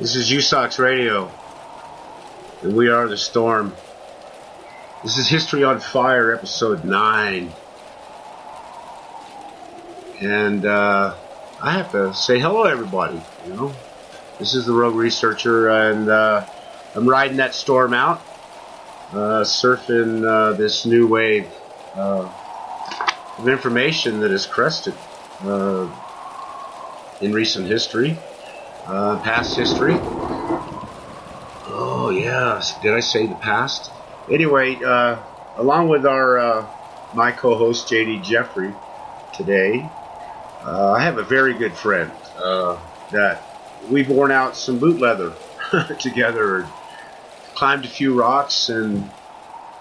This is USOX Radio, and we are the storm. This is History on Fire, episode 9. And I have to say hello, everybody. You know, this is the Rogue Researcher, and I'm riding that storm out, surfing this new wave of information that has crested in recent history. Past history. Oh, yeah. Did I say the past? Anyway, along with my co-host, J.D. Jeffrey, today, I have a very good friend that we've worn out some boot leather together, climbed a few rocks and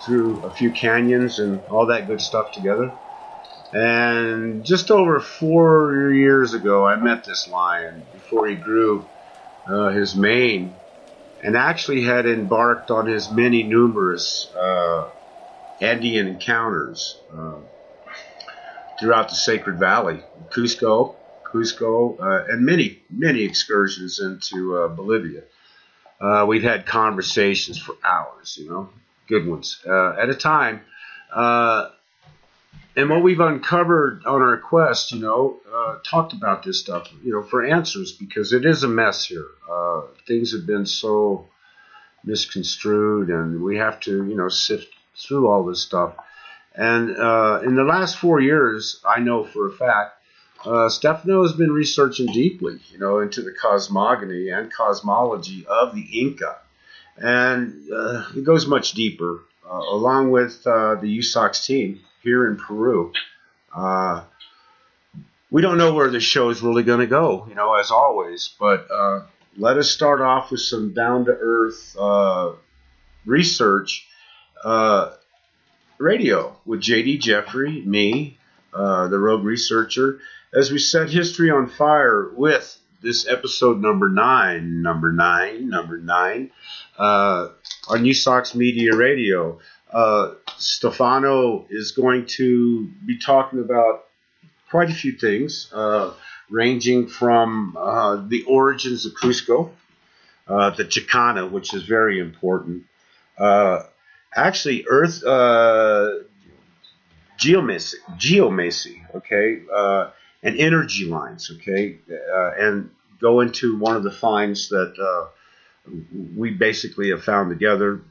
through a few canyons and all that good stuff together. And just over 4 years ago, I met this lion before he grew his mane, and actually had embarked on his many numerous Andean encounters throughout the Saced Valley, Cusco, and many excursions into Bolivia. We've had conversations for hours, good ones at a time. And what we've uncovered on our quest, talked about this stuff, for answers, because it is a mess here. Things have been so misconstrued, and we have to, sift through all this stuff. And in the last 4 years, I know for a fact, Stephano has been researching deeply, into the cosmogony and cosmology of the Inca. And it goes much deeper, along with the USOX team here in Peru. We don't know where the show is really going to go, as always, but let us start off with some down-to-earth research radio with J.D. Jeffrey, me, the Rogue Researcher, as we set history on fire with this episode number 9 on USOX Media Radio. Stephano is going to be talking about quite a few things, ranging from the origins of Cusco, the Chicana, which is very important. Actually, Earth geomancy, okay, and energy lines, okay, and go into one of the finds that we basically have found together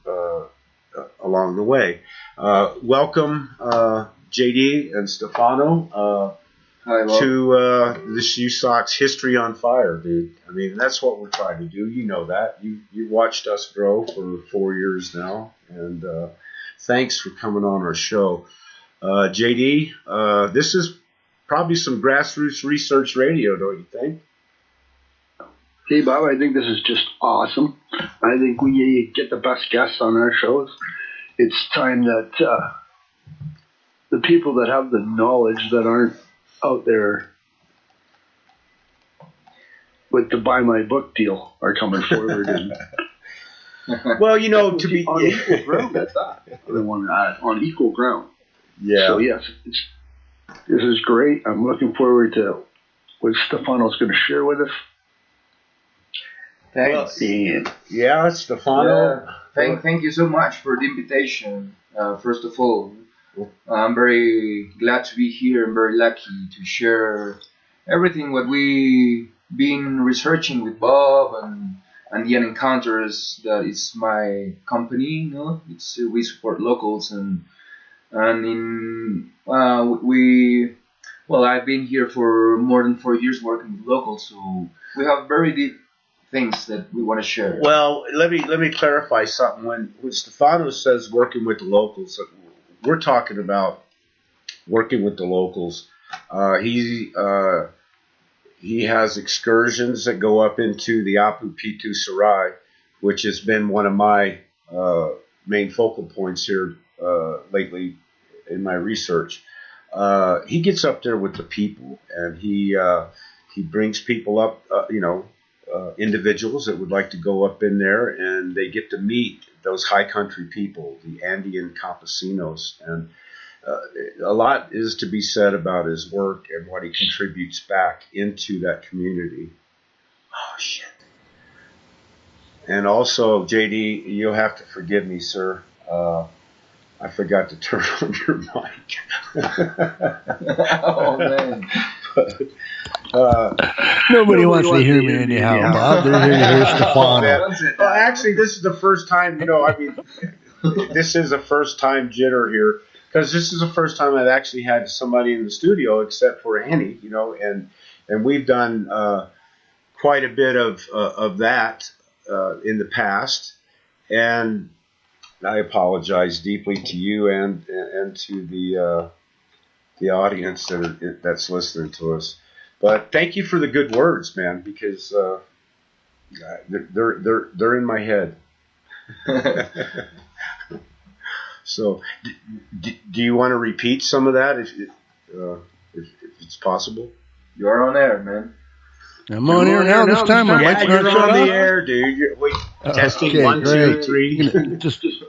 along the way. Welcome, JD and Stephano, to this USOX History on Fire, dude. I mean, that's what we're trying to do. You know that. You watched us grow for 4 years now, and thanks for coming on our show. JD, this is probably some grassroots research radio, don't you think? Hey, Bob, I think this is just awesome. I think we get the best guests on our shows. It's time that the people that have the knowledge that aren't out there with the buy my book deal are coming forward. And well, to be on equal ground at that. I want to add on equal ground. Yeah. So yes, this is great. I'm looking forward to what Stephano's going to share with us. Thanks. Yeah, Stephano. Thank you so much for the invitation. First of all, I'm very glad to be here and very lucky to share everything what we been researching with Bob and the Encounters. That is my company. It's we support locals and I've been here for more than 4 years working with locals, so we have very deep things that we want to share. Well, let me clarify something. When Stephano says working with the locals, we're talking about working with the locals. He has excursions that go up into the Apu Pitu Sarai, which has been one of my main focal points here lately in my research. He gets up there with the people, and he brings people up, individuals that would like to go up in there, and they get to meet those high country people, the Andean campesinos, and a lot is to be said about his work and what he contributes back into that community. Oh, shit. And also, JD, you'll have to forgive me, sir. I forgot to turn on your mic. Oh man. Nobody wants to hear me anyhow, Bob. They're here to hear Stephano. Well, actually, this is the first time, this is a first time jitter here, because this is the first time I've actually had somebody in the studio except for Annie, and we've done quite a bit of that in the past, and I apologize deeply to you and to the audience that's listening to us. But thank you for the good words, man, because they're in my head. So, do you want to repeat some of that if it's possible? You're on air, man. I'm on air now. This time my mic's not you're shut on off. the air, dude. Wait, testing Okay, 1, great. 2, 3. Just want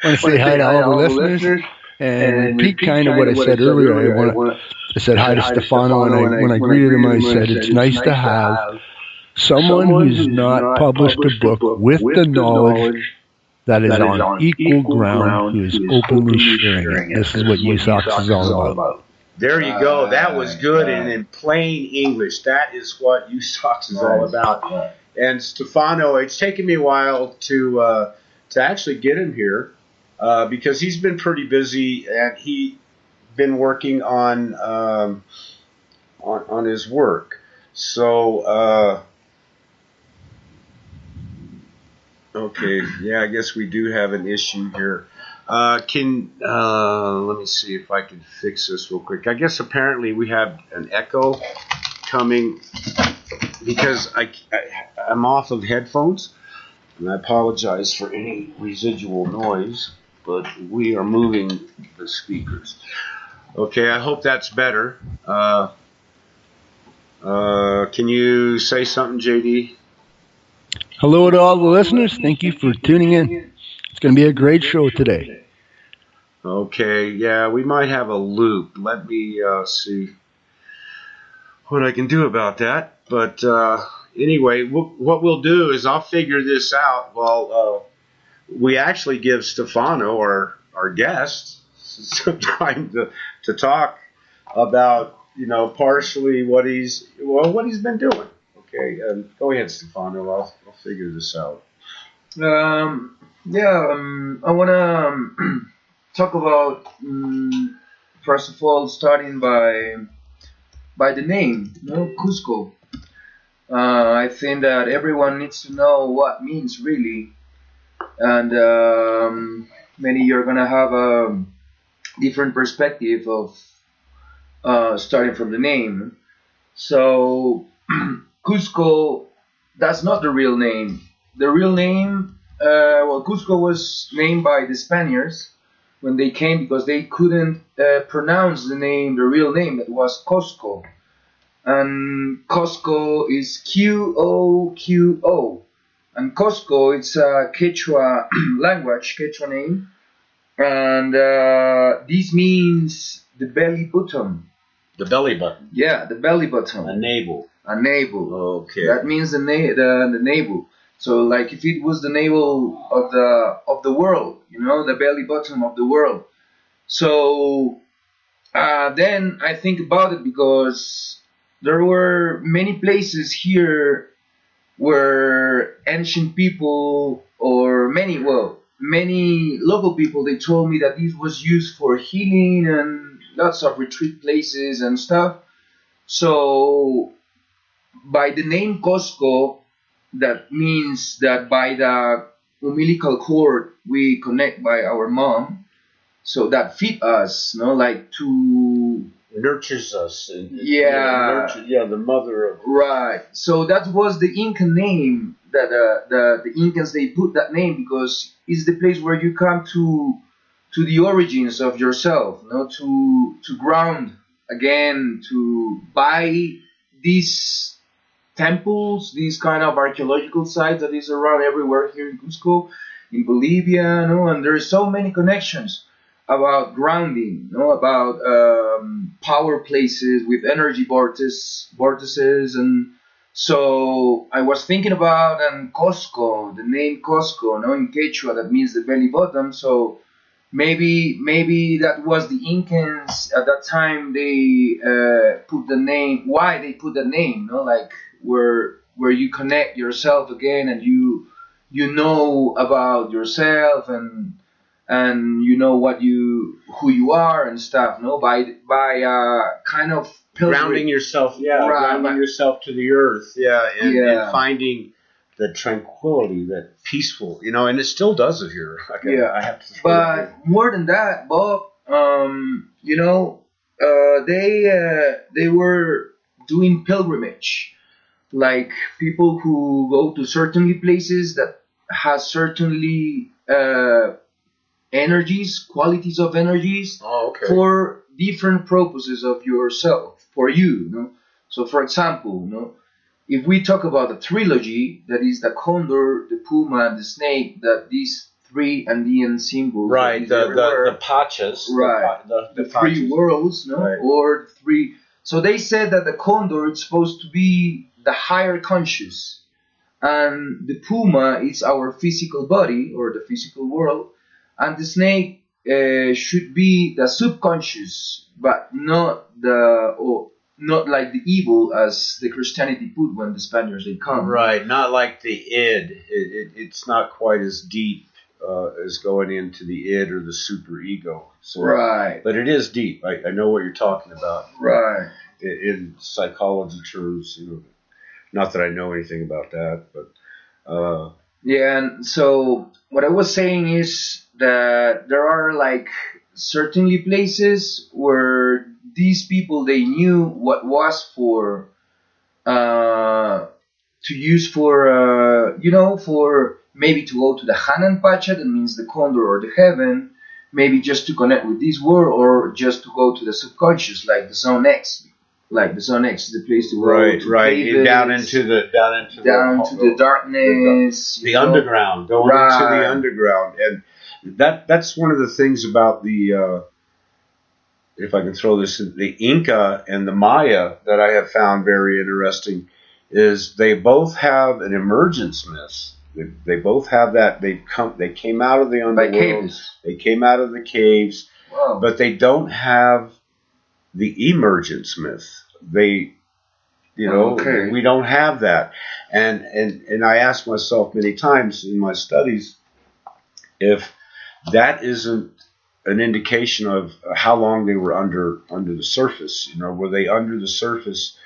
to say hi to all the listeners and repeat kind of what I said earlier. I said hi to Stephano, and when I greeted him, I said it's nice to have someone who's not published a book with the knowledge that is on equal ground, who is openly sharing it. This is what USOX is all about. There you go. That was good, and in plain English, that is what USOX is all about. And Stephano, it's taken me a while to actually get him here because he's been pretty busy, and he's been working on his work. So. Okay, yeah, I guess we do have an issue here. Let me see if I can fix this real quick. I guess apparently we have an echo coming because I'm off of headphones, and I apologize for any residual noise, but we are moving the speakers. Okay, I hope that's better. Can you say something, JD? Hello to all the listeners. Thank you for tuning in. It's going to be a great show today. Okay, yeah, we might have a loop. Let me see what I can do about that. But anyway, what we'll do is I'll figure this out while we actually give Stephano, our guest, some time to talk about, partially what he's been doing. Okay, go ahead, Stephano. I'll figure this out. I want to talk about, first of all, starting by the name, Cusco. I think that everyone needs to know what it means really, and many you're gonna have a different perspective of starting from the name. So. Cusco, that's not the real name. The real name, Cusco was named by the Spaniards when they came because they couldn't pronounce the real name. It was Cosco. And Cosco is Quoqo. And Cosco, it's a Quechua language, Quechua name. And this means the belly button. The belly button? Yeah, the belly button. A navel. A navel. Okay. That means the navel. So, like, if it was the navel of the world, the belly button of the world. So then I think about it because there were many places here where ancient people or many local people, they told me that this was used for healing and lots of retreat places and stuff. So by the name Cosco, that means that by the umbilical cord we connect by our mom, so that feed us, like to nurtures us. The mother of. Right. So that was the Inca name that the Incans, they put that name because it's the place where you come to the origins of yourself, to ground again, to buy these temples, these kind of archaeological sites that is around everywhere here in Cusco, in Bolivia, and there's so many connections about grounding, about power places with energy vortices and So I was thinking about Cusco, the name Cusco, no, in Quechua that means the belly button. So maybe that was the Incans at that time. They put the name. Why they put the name? No, like where you connect yourself again, and you know about yourself, and you know who you are and stuff. No, by kind of grounding yourself, grounding yourself to the earth, and finding the tranquility, that peaceful, and it still does it here. I have to. But more than that, Bob, they were doing pilgrimage, like people who go to certainly places that has certainly energies, qualities of energies for different purposes of yourself, for you. So, for example, if we talk about the trilogy, that is the condor, the puma, and the snake, that these three Andean symbols, right? The pachas, right? The three worlds, or three. So they said that the condor is supposed to be the higher conscious, and the puma is our physical body or the physical world, and the snake should be the subconscious, but not like the evil as the Christianity put when the Spaniards they come. Right, not like the id. It's not quite as deep as going into the id or the superego. So, right. But it is deep. I know what you're talking about. Right. In psychology terms, not that I know anything about that, but yeah. And so what I was saying is that there are like certainly places where these people, they knew what was for to use for for maybe to go to the Hanan Pacha, that means the condor or the heaven, maybe just to connect with this world, or just to go to the subconscious, like the Zone X. Like the Zone X is the place to go. Right. Down into the darkness, the underground, going into the underground, and that's one of the things about the. If I can throw this in, the Inca and the Maya that I have found very interesting is they both have an emergence myth. They both have that. They came out of the underworld. They came out of the caves. Wow. But they don't have the emergence myth. We don't have that. And I ask myself many times in my studies if that isn't an indication of how long they were under the surface. Were they under the surface,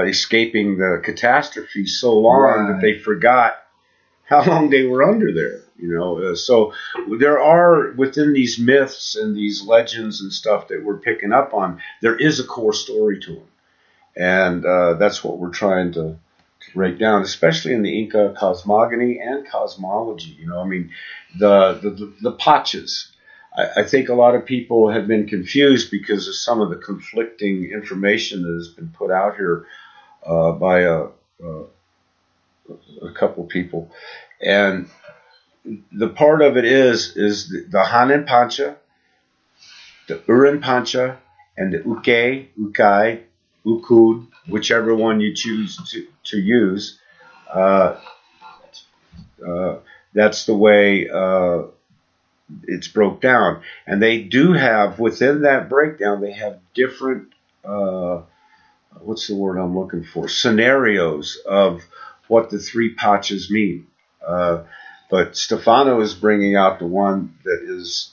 escaping the catastrophe so long that they forgot how long they were under there? So there are, within these myths and these legends and stuff that we're picking up on, there is a core story to them, and that's what we're trying to break down, especially in the Inca cosmogony and cosmology. The pachas. I think a lot of people have been confused because of some of the conflicting information that has been put out here by a couple people. And the part of it is the Hanan Pancha, the Urin Pancha, and the Uke, Ukai, Ukud, whichever one you choose to use. That's the way it's broke down. And they do have, within that breakdown, they have different, what's the word I'm looking for? Scenarios of what the three pachas mean. But Stephano is bringing out the one that is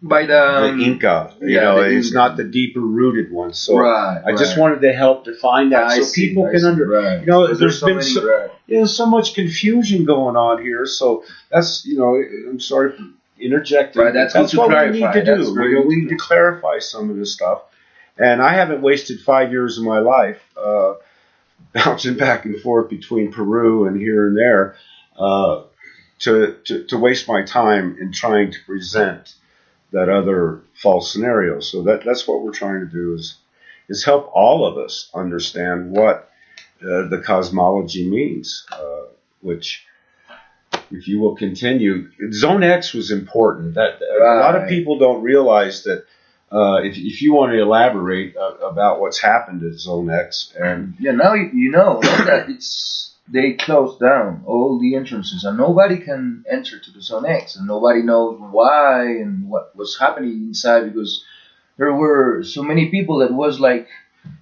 by the Inca. It's not the deeper rooted one. So I just wanted to help define that so people can understand. There's been so much confusion going on here. So that's, I'm sorry for interjecting. Right, that's what we need to do. We need to clarify some of this stuff. And I haven't wasted 5 years of my life bouncing back and forth between Peru and here and there to waste my time in trying to present that other false scenario. So that's what we're trying to do is help all of us understand what the cosmology means, which, if you will continue, Zone X was important. That a lot of people don't realize that if you want to elaborate about what's happened at Zone X, and now you know that they closed down all the entrances and nobody can enter to the Zone X, and nobody knows why and what was happening inside, because there were so many people that was like,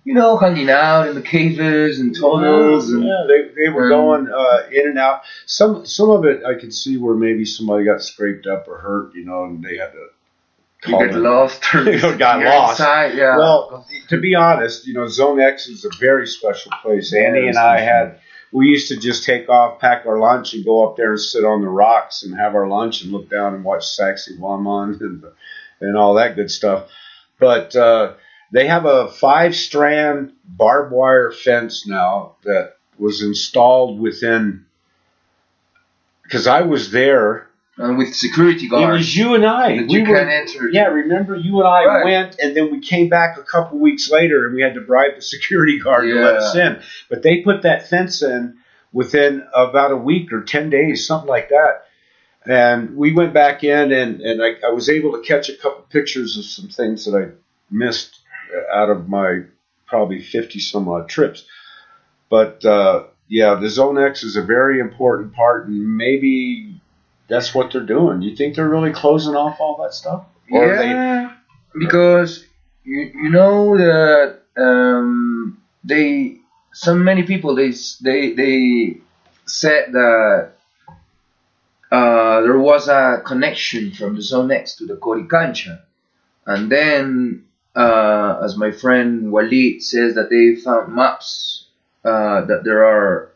hanging out in the caves and tunnels. They were going in and out. Some of it I could see where maybe somebody got scraped up or hurt, and they had to get lost or got lost. Inside, yeah. Well, to be honest, Zone X is a very special place. Andy and I we used to just take off, pack our lunch, and go up there and sit on the rocks and have our lunch and look down and watch Saced Valley and all that good stuff. But they have a 5-strand barbed wire fence now that was installed within, because I was there. And with security guards. It was you and I. You can't enter. Yeah, remember you and I went, and then we came back a couple weeks later, and we had to bribe the security guard to let us in. But they put that fence in within about a week or 10 days, something like that. And we went back in, and I was able to catch a couple pictures of some things that I missed out of my probably 50-some-odd trips. But, the Zone X is a very important part, and maybe that's what they're doing. You think they're really closing off all that stuff? Or because you know that so many people they said that there was a connection from the Zone X to the Coricancha, and then as my friend Walid says, that they found maps that there are.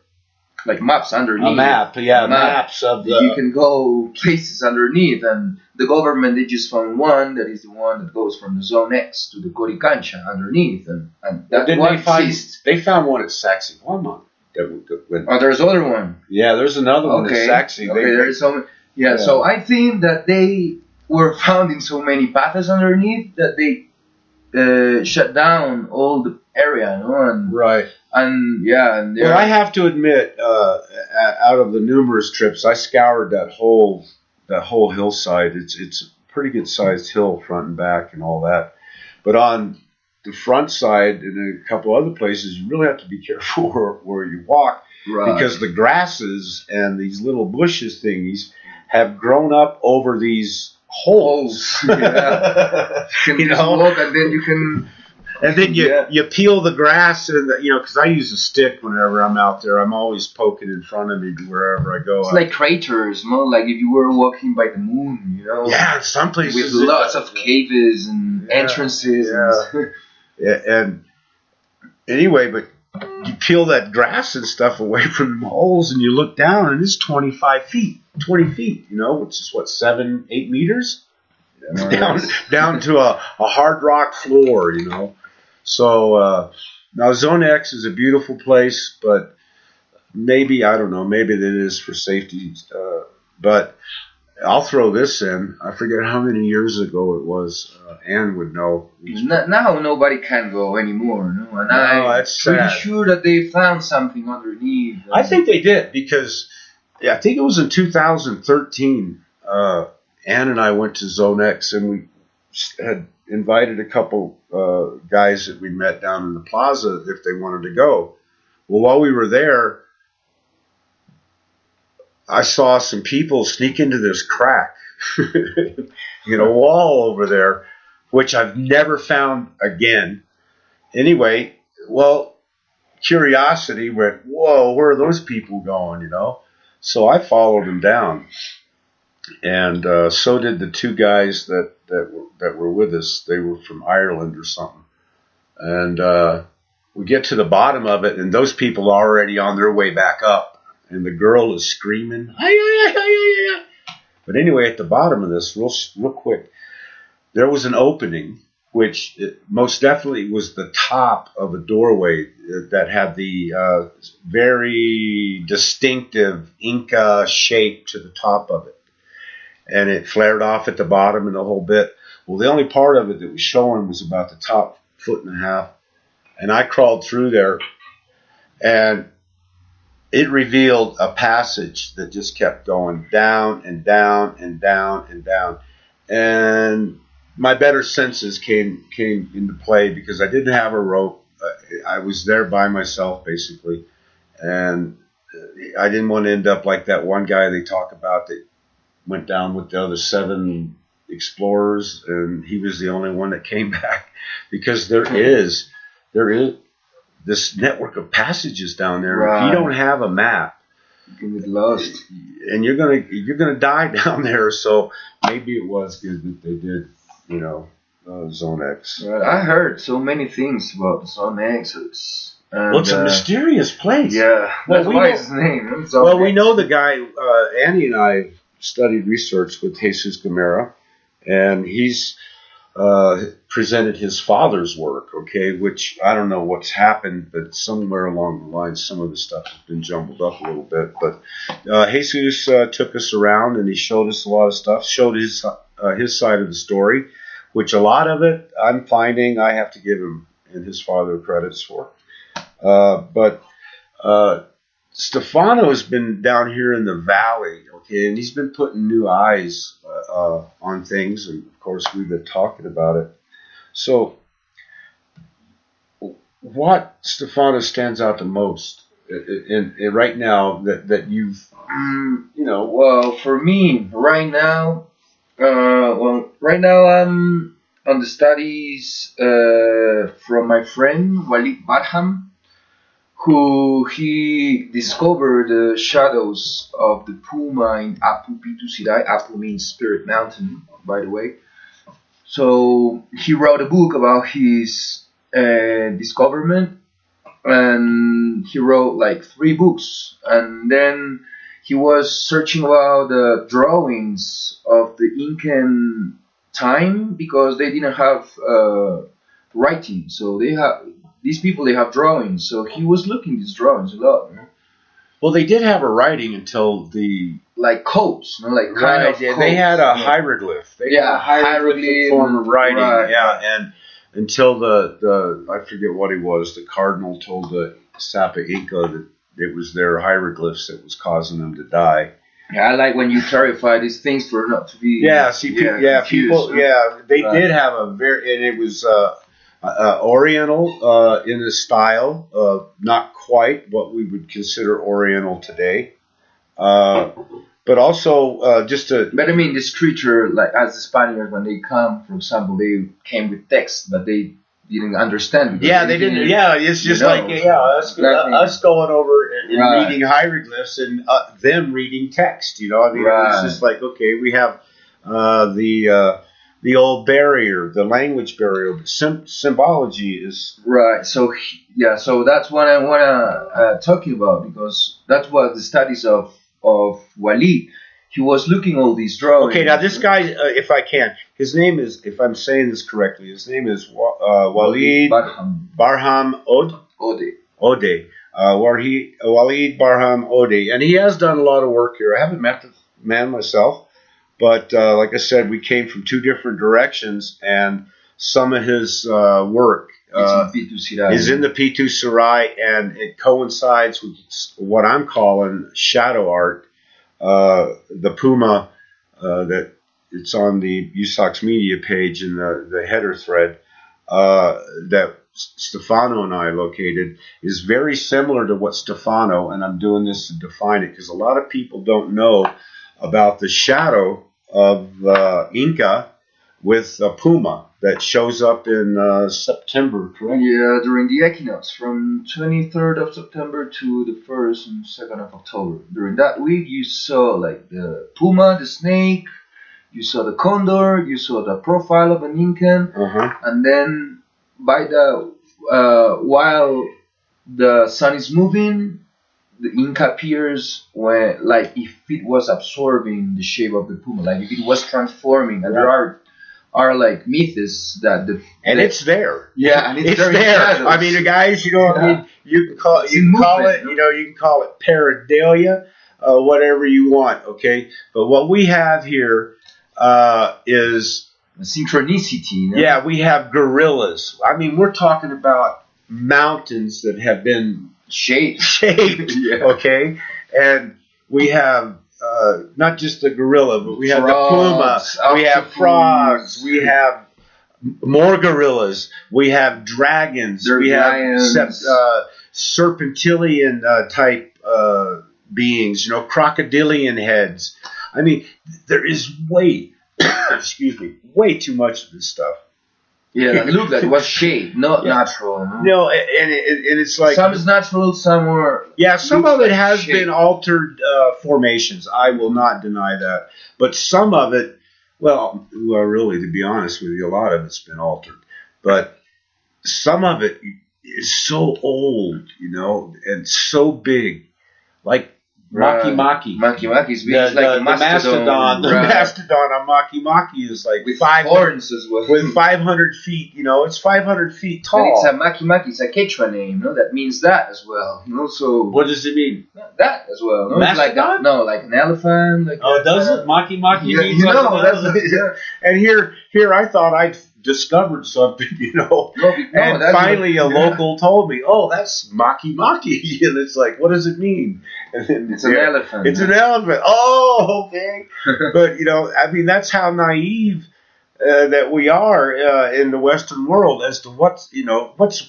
Like maps underneath. A map, maps of the... You can go places underneath, and the government, they just found one that is the one that goes from the Zone X to the Coricancha underneath, and that one ceased. They found one at Saced Valley. There's other one. Yeah, there's another one at Saced. There's so yeah, so I think that they were found in so many paths underneath that they shut down all the area, right. And well, I have to admit, out of the numerous trips, I scoured that whole hillside. It's a pretty good sized hill, front and back, and all that. But on the front side and a couple other places, you really have to be careful where you walk, because the grasses and these little bushes thingies have grown up over these holes. You can walk, and then you can. And then you peel the grass, and because I use a stick whenever I'm out there. I'm always poking in front of me wherever I go. It's like craters, like if you were walking by the moon, Yeah, some places with lots of caves and entrances. And anyway, but you peel that grass and stuff away from the holes, and you look down, and it's 20 feet, which is what, 7-8 meters down to a hard rock floor, So now Zone X is a beautiful place, but maybe, I don't know, maybe that is for safety. But I'll throw this in. I forget how many years ago it was. Ann would know. Now nobody can go anymore. And I'm pretty sure that they found something underneath. I think they did, because I think it was in 2013. Ann and I went to Zone X, and we had invited a couple guys that we met down in the plaza if they wanted to go. Well, while we were there, I saw some people sneak into this crack, wall over there, which I've never found again. Anyway, well, curiosity went, whoa, where are those people going, So I followed them down. And so did the two guys that were with us. They were from Ireland or something. And we get to the bottom of it, and those people are already on their way back up. And the girl is screaming. But anyway, at the bottom of this, real quick, there was an opening, which most definitely was the top of a doorway that had the very distinctive Inca shape to the top of it. And it flared off at the bottom and the whole bit. Well, the only part of it that was showing was about the top 1.5 feet. And I crawled through there, and it revealed a passage that just kept going down and down and down and down. And my better senses came into play because I didn't have a rope. I was there by myself basically, and I didn't want to end up like that one guy they talk about that went down with the other 7 explorers, and he was the only one that came back, because there is this network of passages down there. Right. If you don't have a map, you can get lost, and you're gonna die down there. So maybe it was good that they did, Zone X. Right. I heard so many things about Zone X. It's a mysterious place. Yeah, that's why his name. Well, we know the guy. Annie and I studied research with Jesus Gamera, and he's presented his father's work, which I don't know what's happened, but somewhere along the line, some of the stuff has been jumbled up a little bit. But Jesus took us around, and he showed us a lot of stuff, showed his side of the story, which a lot of it I'm finding I have to give him and his father credits for. But Stephano's been down here in the valley, and he's been putting new eyes on things, and of course we've been talking about it. So, what, Stephano, stands out the most in right now that you've, Well, for me, right now, I'm on the studies from my friend Walid Barham, who he discovered the shadows of the Puma in Apu Pitu Sirai. Apu means Spirit Mountain, by the way. So he wrote a book about his discoverment, and he wrote like 3 books. And then he was searching about the drawings of the Incan time, because they didn't have writing. So these people have drawings. So he was looking at these drawings a lot. Well, they did have a writing until the codes, like kind of codes. They had a hieroglyph. A hieroglyph form of writing. Right. Yeah, and until the I forget what he was. The cardinal told the Sapa Inca that it was their hieroglyphs that was causing them to die. Yeah, I like when you clarify these things for not to be. People. They did have a very, and it was Oriental in the style, not quite what we would consider Oriental today, but also just a. But I mean, this creature, like as the Spaniards, when they come, for example, they came with text, but they didn't understand. They didn't. Yeah, it's just us going over and reading hieroglyphs and them reading text. It's just like, okay, we have the old barrier, the language barrier, but symbology is right. So that's what I wanna talk about, because that's what the studies of Walid. He was looking all these drawings. Okay, now this guy, if I can, his name is, if I'm saying this correctly, his name is Walid Barham Ode. Walid Barham Ode, and he has done a lot of work here. I haven't met the man myself, but like I said, we came from 2 different directions, and some of his work is in the Pitu Sirai, and it coincides with what I'm calling shadow art. The Puma that it's on the USOX media page in the header thread that Stephano and I located is very similar to what Stephano, and I'm doing this to define it because a lot of people don't know about the shadow of Inca with a Puma that shows up in September, correct? Yeah, during the equinox, from 23rd of September to the 1st and 2nd of October. During that week, you saw like the Puma, the snake, you saw the condor, you saw the profile of an Incan, and then by while the sun is moving, the Inca appears when, like, if it was absorbing the shape of the Puma, like if it was transforming, and there are like myths that it's there. Yeah, and it's there. I mean, guys, you can call it pareidolia, whatever you want, okay? But what we have here is synchronicity. Yeah, we have gorillas. I mean, we're talking about mountains that have been shaped, okay? And we have not just the gorilla, but we have frogs, the puma, we have frogs, we have more gorillas, we have dragons, we have serpentilian type beings, crocodilian heads. I mean, there is way too much of this stuff. Yeah, that looked like it was shaped, not natural. No, and it's like some is natural, some are. Yeah, some of it has been altered formations. I will not deny that, but some of it, well, really, to be honest with you, a lot of it's been altered. But some of it is so old, and so big, like. Maki is like the mastodon. The mastodon on Maki is like with horns as well. With 500 feet, it's 500 feet tall. And it's a Maki. It's a Quechua name, That means that as well, So what does it mean? That as well. No? Mastodon? Like an elephant. Like does it? Maki means like an elephant. And here I thought I'd discovered something, and finally a local told me, "Oh, that's Maki," and it's like, what does it mean? And then, it's an elephant. It's an elephant. Oh, okay. But I mean, that's how naive that we are in the Western world as to what's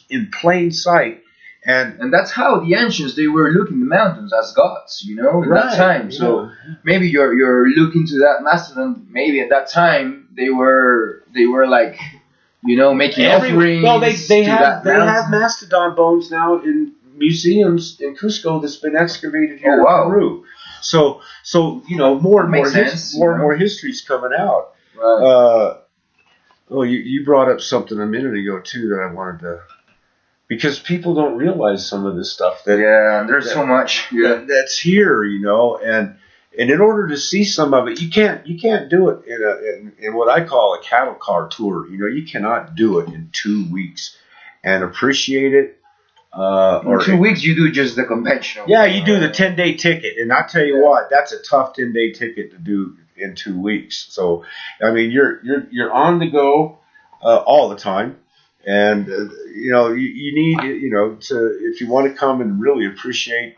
in plain sight, and that's how the ancients they were looking the mountains as gods, in that time. So maybe you're looking to that mastodon. Maybe at that time they were like, making offerings. Well, they have mastodon bones now in museums in Cusco that's been excavated here in Peru. So more and more history's coming out. Right. You brought up something a minute ago too that I wanted to, because people don't realize some of this stuff there's so much that's here, and in order to see some of it, you can't do it in what I call a cattle car tour. You cannot do it in 2 weeks and appreciate it. In 2 weeks, you do just the conventional. Yeah, you do the 10-day ticket, and I tell you what, that's a tough 10-day ticket to do in 2 weeks. So, I mean, you're on the go all the time, and you need to, if you want to come and really appreciate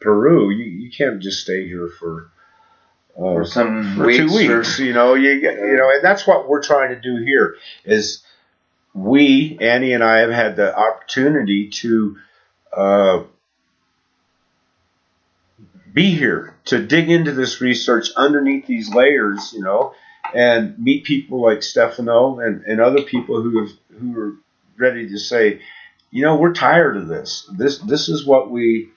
Peru, you can't just stay here for 2 weeks. And that's what we're trying to do here is. Annie and I have had the opportunity to be here, to dig into this research underneath these layers, and meet people like Stephano and other people who are ready to say, we're tired of this. This is what we.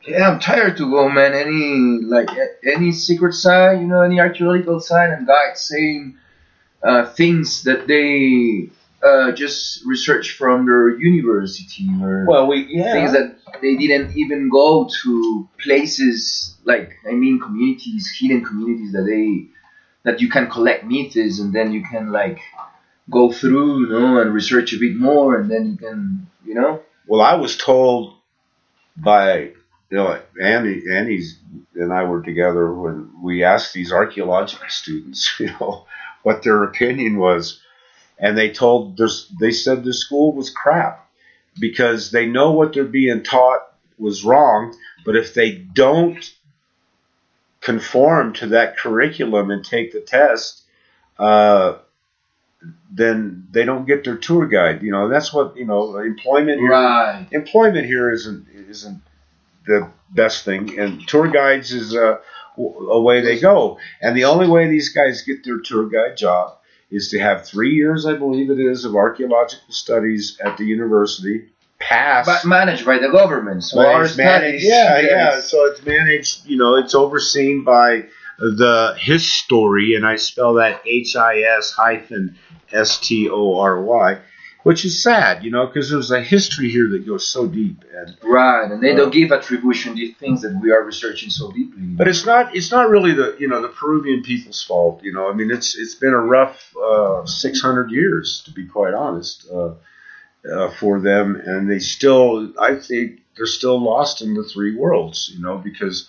Yeah, I'm tired to go, man. Any secret site, any archaeological site, and guides saying things that they. Just research from their university or things that they didn't even go to places communities, hidden communities that you can collect myths and then you can go through, and research a bit more and then you can, Well, I was told by, Annie's and I were together when we asked these archaeological students, what their opinion was. And they said the school was crap because they know what they're being taught was wrong, but if they don't conform to that curriculum and take the test, then they don't get their tour guide. That's what employment here. Right. Employment here isn't the best thing, and tour guides is away they go. And the only way these guys get their tour guide job is to have 3 years, I believe it is, of archaeological studies at the university, but managed by the government. So So it's managed. It's overseen by the HIStory, and I spell that HIS-STORY, which is sad, because there's a history here that goes so deep. And they don't give attribution to things that we are researching so deeply. But it's not really the Peruvian people's fault. I mean, it's been a rough 600 years, to be quite honest, for them, and I think they're still lost in the three worlds. Because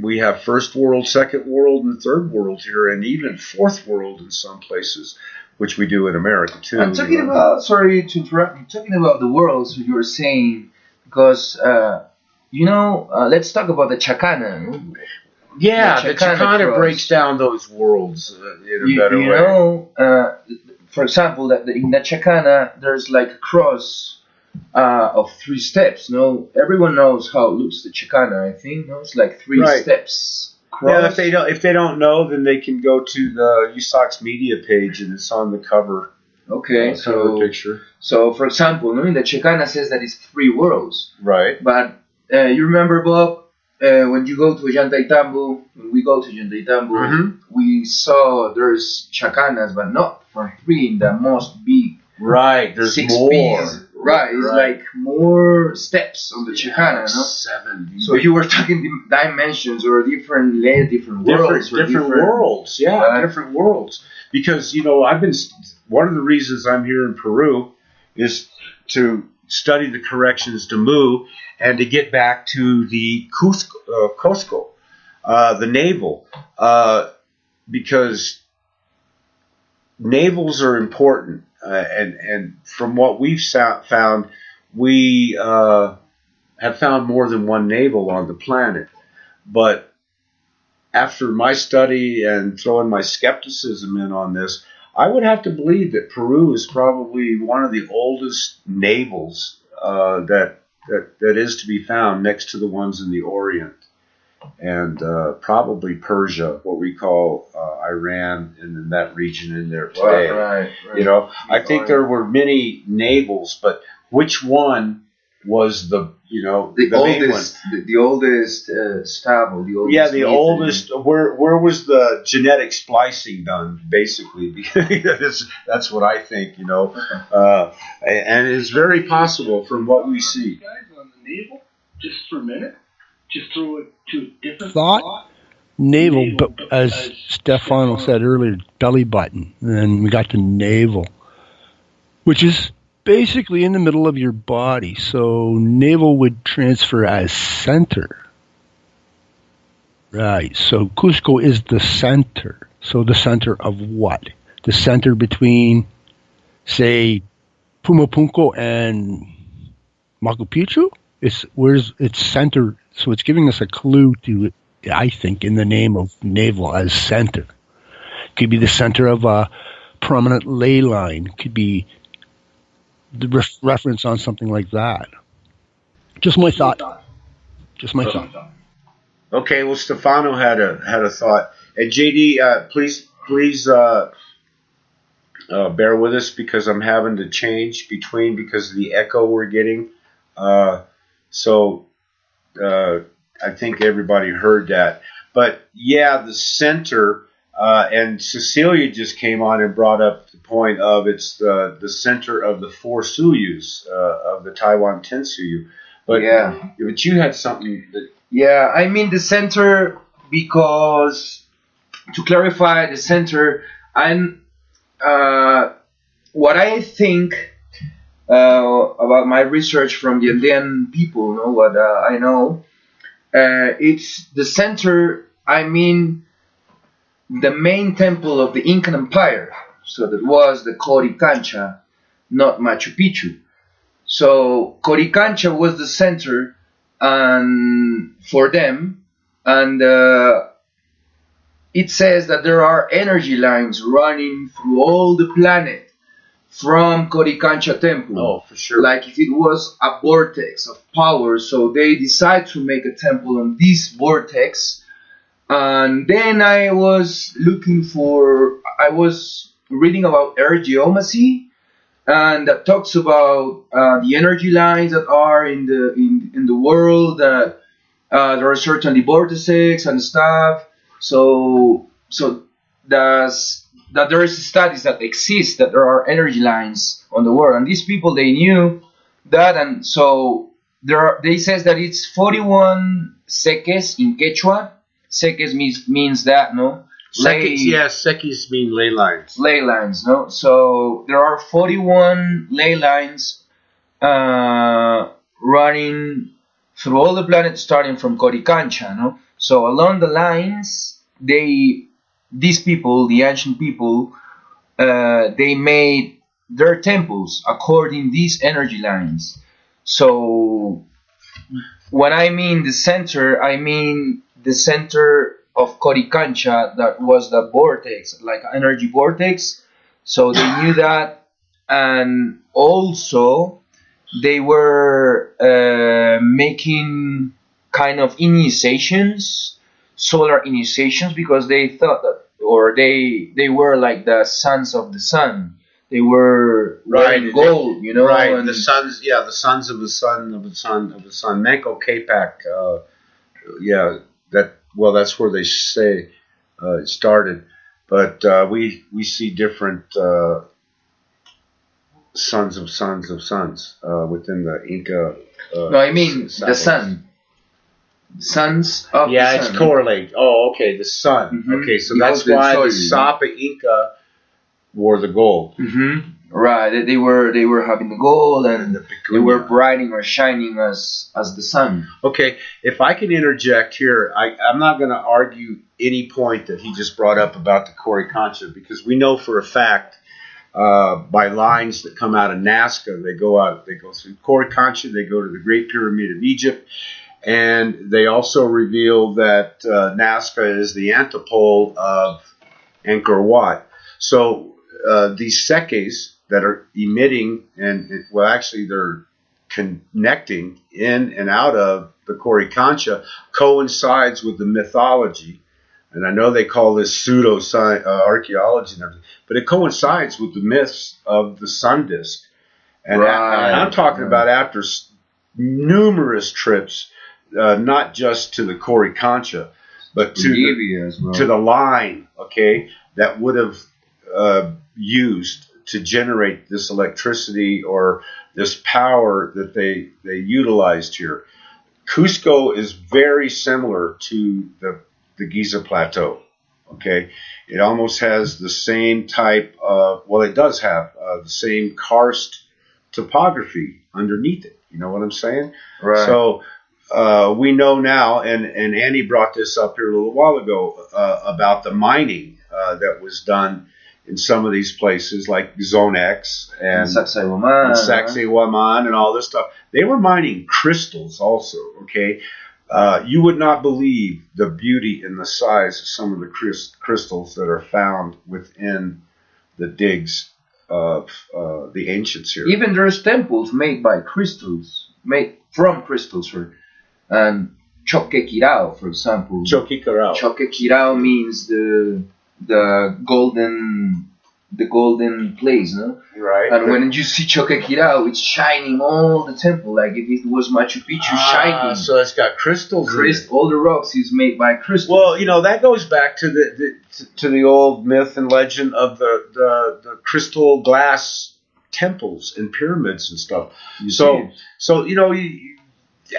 we have first world, second world, and third world here, and even fourth world in some places. Which we do in America too. I'm talking about. Sorry to interrupt. I'm talking about the world. So you were saying because let's talk about the Chacana. Yeah, the Chicana breaks down those worlds in a better way. You know, for example, that in the Chicana, there's like a cross of 3 steps. No, everyone knows how it looks, the Chicana. I think it's like 3 steps. Cross. Yeah, if they don't know, then they can go to the USOC's media page, and it's on the cover. Okay, cover picture. So, for example, in the Chicana says that it's 3 worlds. Right. But you remember, Bob, when you go to Ollantaytambo, when we go to Ollantaytambo, we saw there's Chacanas, but not for 3 in the most big. Right, there's 6 more. P's. Right, it's like more steps on the Chicana, no? 7. So you were talking dimensions or different layers, different worlds. Different worlds, different worlds. Because, one of the reasons I'm here in Peru is to study the corrections to Mu and to get back to the Cusco, the navel, because navels are important. And from what we've found, we have found more than one navel on the planet. But after my study and throwing my skepticism in on this, I would have to believe that Peru is probably one of the oldest navels that is to be found, next to the ones in the Orient. And probably Persia, what we call Iran, and in that region in there today. Right. I think there were many navels, but which one was the oldest, the oldest stable, the oldest. Yeah, the oldest. Where was the genetic splicing done? Basically, that's what I think. And it's very possible from what we see. Guys on the navel, just for a minute. Just throw it to a different thought. Navel, but as Stephano said earlier, belly button. And then we got the navel, which is basically in the middle of your body. So navel would transfer as center. Right. So Cusco is the center. So the center of what? The center between, say, Pumapunku and Machu Picchu? It's center. So it's giving us a clue to, I think, in the name of navel as center. Could be the center of a prominent ley line. Could be the reference on something like that. Just my thought. Okay, well, Stephano had a thought. And JD, please bear with us because I'm having to change because of the echo we're getting. I think everybody heard that. But yeah, the center, and Cecilia just came on and brought up the point of it's the center of the 4 Suyus of the Taiwan Tensuyu. But you had something that. Yeah, I mean the center because to clarify the center, what I think about my research from the Andean people, what I know. It's the center, I mean, the main temple of the Incan Empire. So that was the Coricancha, not Machu Picchu. So Coricancha was the center for them. And it says that there are energy lines running through all the planet from Coricancha Temple. Oh, for sure. Like if it was a vortex of power, so they decide to make a temple on this vortex. And then I was reading about air geomancy, and that talks about the energy lines that are in the world. That there are certainly vortices and stuff. So that there is studies that exist that there are energy lines on the world, and these people, they knew that, and so they says that it's 41 seques in Quechua. Seques means that, no? Seques mean ley lines. Ley lines, no? So there are 41 ley lines running through all the planet, starting from Coricancha, no? So along the lines, these people, the ancient people, they made their temples according these energy lines. So when I mean the center, I mean the center of Coricancha that was the vortex, like energy vortex. So they knew that, and also they were making kind of initiations, solar initiations, because they thought that, or they were like the sons of the sun. They were wearing gold, you know. Right, and the sons, the sons of the sun of the sun of the sun. Manco Capac, that's where they say it started. But we see different sons of sons of sons within the Inca. No, I mean the sun. Sons of the sun. Yeah, it's correlate. Oh, okay, the sun. Mhm. Okay, so that's why the Sapa Inca wore the gold. Mm-hmm. Right, they were having the gold, and they were brightening or shining as the sun. Okay, if I can interject here, I'm not going to argue any point that he just brought up about the Coricancha, because we know for a fact by lines that come out of Nazca, they go through Coricancha, they go to the Great Pyramid of Egypt, and they also reveal that Nazca is the antipole of Angkor Wat. So these sekes that are emitting, actually they're connecting in and out of the Coricancha, coincides with the mythology. And I know they call this pseudo archaeology and everything, but it coincides with the myths of the sun disk. And I'm talking about after numerous trips, not just to the Coricancha, but to the line, okay, that would have used to generate this electricity or this power that they utilized here. Cusco is very similar to the Giza Plateau. Okay, it almost has the same type of, it does have the same karst topography underneath it. You know what I'm saying? Right. So we know now, and Annie brought this up here a little while ago about the mining that was done in some of these places like Zone X and Sacsayhuaman and all this stuff. They were mining crystals also, okay? You would not believe the beauty and the size of some of the crystals that are found within the digs of the ancients here. Even there's temples made by crystals, made from crystals, and Choquequirao, for example. Choquequirao means the golden place, no? Right. And when you see Choquequirao, it's shining all the temple, like if it was Machu Picchu shining. So it's got crystals in it. All the rocks is made by crystals. Well, that goes back to the old myth and legend of the crystal glass temples and pyramids and stuff. So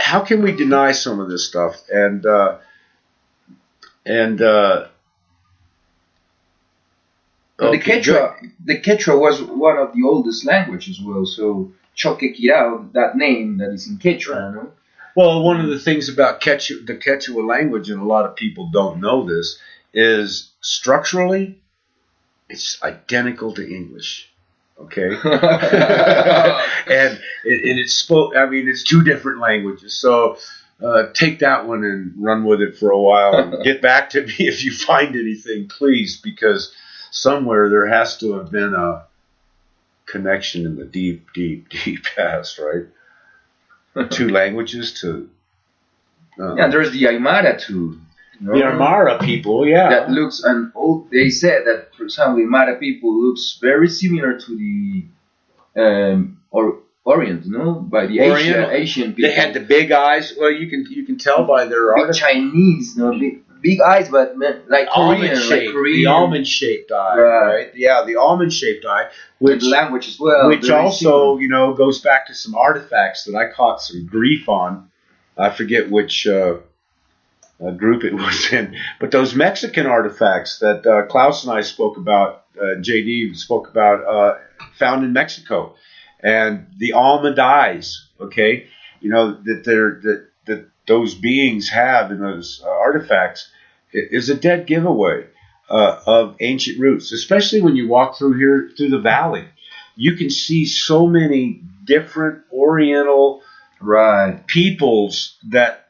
how can we deny some of this stuff? The Quechua was one of the oldest languages as well. So Choquequirao, that name that is in Quechua, no? Well, one of the things about the Quechua language, and a lot of people don't know this, is structurally it's identical to English. Okay, and it's it's two different languages. So take that one and run with it for a while, and get back to me if you find anything, please, because somewhere there has to have been a connection in the deep, deep, deep past, right? Two languages to. There's the Aymara too. The Aymara people, yeah. That looks, and they said that, for example, Aymara people looks very similar to the Orient, no? By the Asian people. They had the big eyes. Well, you can tell by their big Chinese, no? Big eyes, but like Korean, the almond-shaped eye, right? Yeah, the almond-shaped eye, which language as well, which also goes back to some artifacts that I caught some grief on. I forget which group it was in, but those Mexican artifacts that Klaus and I spoke about, JD spoke about, found in Mexico, and the almond eyes. Okay, that those beings have in those artifacts is a dead giveaway of ancient roots, especially when you walk through the valley. You can see so many different Oriental peoples that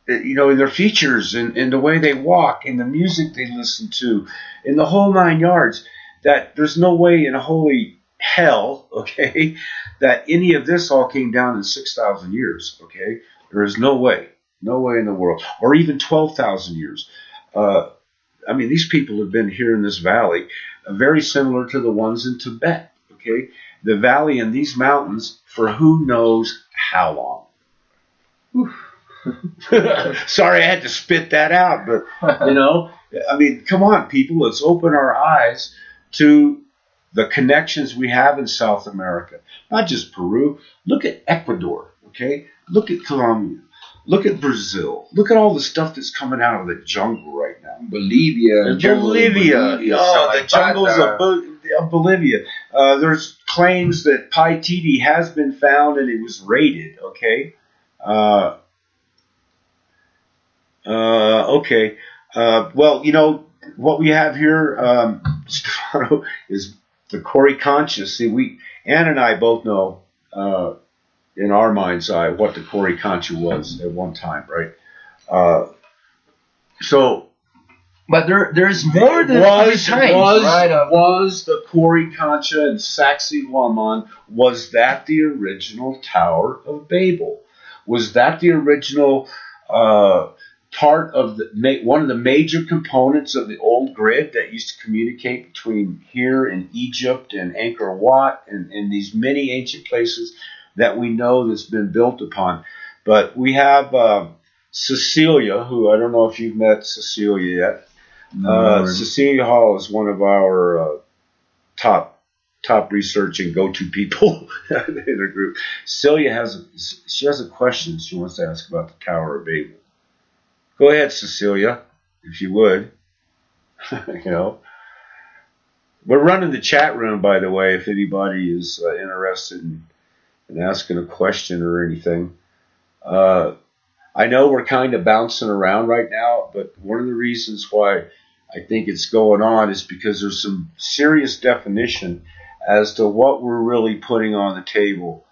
you know, in their features and in the way they walk, in the music they listen to, in the whole 9 yards, that there's no way in holy hell, okay, that any of this all came down in 6,000 years, okay? There is no way in the world, or even 12,000 years. I mean, these people have been here in this valley, very similar to the ones in Tibet, okay? The valley and these mountains for who knows how long. Sorry I had to spit that out, but, you know, I mean, come on, people, let's open our eyes to the connections we have in South America. Not just Peru. Look at Ecuador, okay? Look at Colombia. Look at Brazil. Look at all the stuff that's coming out of the jungle right now. Bolivia. Bolivia. Oh, the jungles of Bolivia. There's claims that Paititi has been found and it was raided, okay? Okay. Well, you know, what we have here, Stephano, is the Coricancha. See, Ann and I both know, in our mind's eye, what the Coricancha was at one time, right? But there's more than was the the Coricancha and Saced Valley, was that the original Tower of Babel? Was that the original part of one of the major components of the old grid that used to communicate between here and Egypt and Angkor Wat and these many ancient places that we know that's been built upon? But we have Cecilia, who I don't know if you've met Cecilia yet. Cecilia Hall is one of our top research and go-to people in the group. Cecilia has a question she wants to ask about the Tower of Babel. Go ahead, Cecilia, if you would. You know, we're running the chat room, by the way, if anybody is interested in asking a question or anything. I know we're kind of bouncing around right now, but one of the reasons why I think it's going on is because there's some serious definition as to what we're really putting on the table.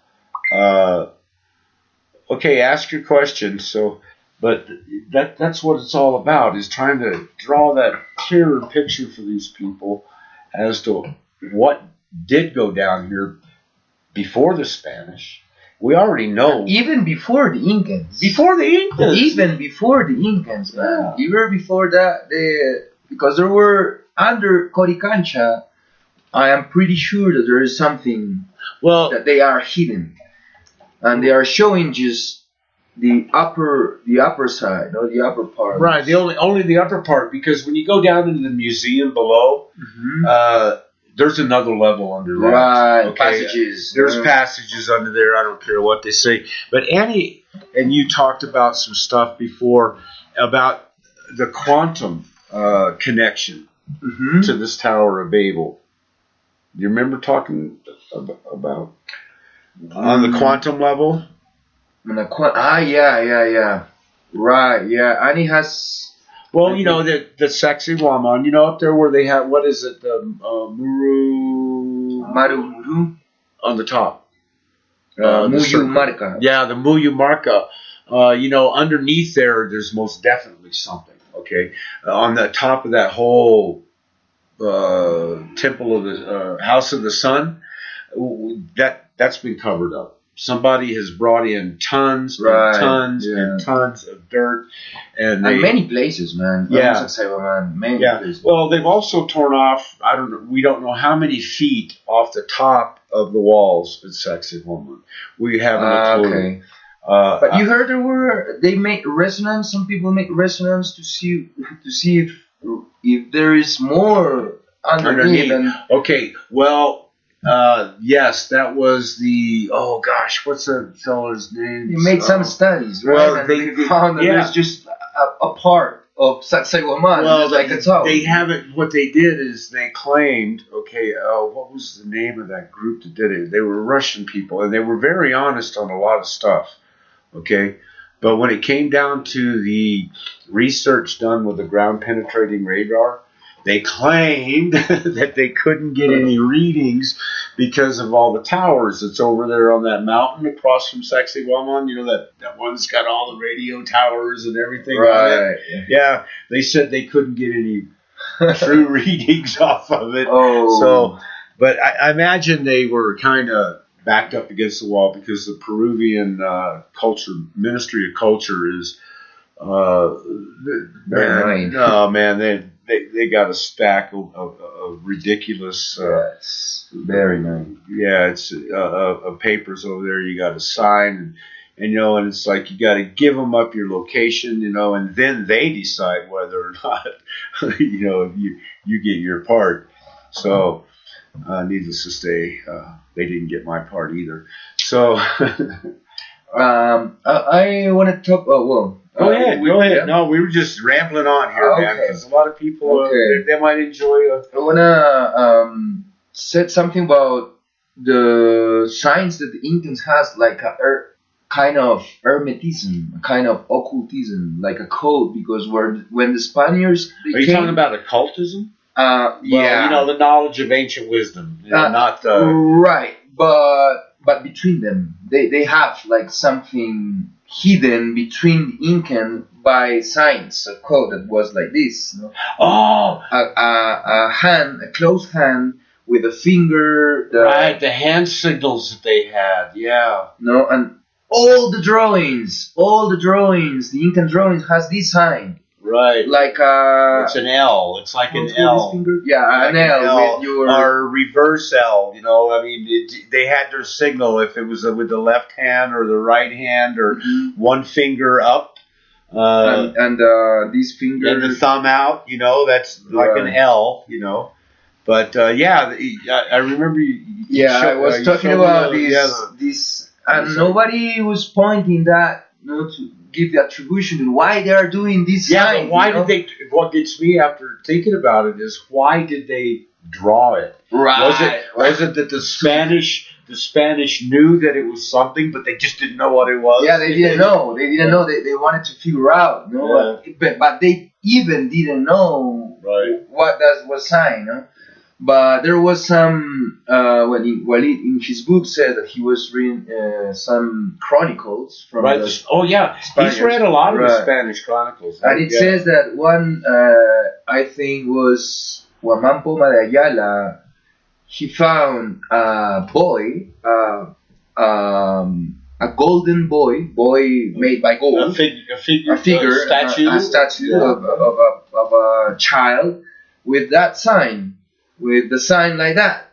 Okay, ask your question. But that's what it's all about, is trying to draw that clearer picture for these people as to what did go down here before the Spanish. We already know. Even before the Incans. Even before the Incans, man. Yeah. Even before that, because there were, under Coricancha, I am pretty sure that there is something that they are hidden. And they are showing just the upper side, or the upper part. Right, only the upper part, because when you go down into the museum below, there's another level under that. Right, okay? passages. There's passages under there, I don't care what they say. But Annie and you talked about some stuff before about the quantum connection to this Tower of Babel. Do you remember talking about on the quantum level? Yeah. Right, yeah. Annie has... Well, you know, the Saced Valley, you know, up there where they have, what is it, the Maru on the top. Muyu Marca. Yeah, the Muyu Marca. You know, underneath there's most definitely something, okay? On the top of that whole temple of the House of the Sun, that's been covered up. Somebody has brought in tons and tons and tons of dirt, and many places, man. Yeah, many places. Well, they've also torn off. We don't know how many feet off the top of the walls at Saced Valley. We haven't a clue. Okay. But you heard they make resonance. Some people make resonance to see if there is more underneath. Okay. Well. Yes, that was the, what's that feller's name? They made some studies, right? Well, and they found that there's just a part of Saced Valley. Well, like a tower. They haven't, what they did is they claimed, what was the name of that group that did it? They were Russian people, and they were very honest on a lot of stuff, okay? But when it came down to the research done with the ground-penetrating radar, they claimed that they couldn't get any readings because of all the towers that's over there on that mountain across from Saced Valley. You know that one's got all the radio towers and everything. Right. Yeah. They said they couldn't get any true readings off of it. Oh. So, but I imagine they were kind of backed up against the wall because the Peruvian Ministry of Culture is they got a stack of ridiculous very nice. Yeah, it's of papers over there you got to sign, and and it's like you got to give them up your location, and then they decide whether or not you get your part. So needless to say, they didn't get my part either. So I want to talk. Go ahead. Yeah. No, we were just rambling on here, man. Because a lot of people they might enjoy. I wanna say something about the signs that the Incans has, like a kind of hermetism, a kind of occultism, like a code. Because when the Spaniards are you talking about occultism? Yeah, the knowledge of ancient wisdom, not right, but between them, they have like something hidden between the Incan by signs, a code that was like this. Oh, a hand, a closed hand with a finger. Right, the hand signals that they had. Yeah. And all the drawings, the Incan drawings has this sign. Right. Like it's an L. It's like an L. Yeah, like an L with your or reverse L. I mean, they had their signal if it was with the left hand or the right hand or one finger up, and these fingers and the thumb out. That's like an L. But I remember. I was talking about these, and nobody was pointing that. To give the attribution to why they are doing this. Yeah, but why did they? What gets me after thinking about it is why did they draw it? Right. Was it that the Spanish knew that it was something, but they just didn't know what it was? Yeah, they didn't know. They didn't know. They wanted to figure out. But they even didn't know what that was sign. But there was some when Walid in his book said that he was reading some chronicles from Spaniards. He's read a lot of the Spanish chronicles, and it says that one I think was Juan Poma de Ayala. He found a boy, a golden boy made by gold, a statue of a child with that sign. With the sign like that,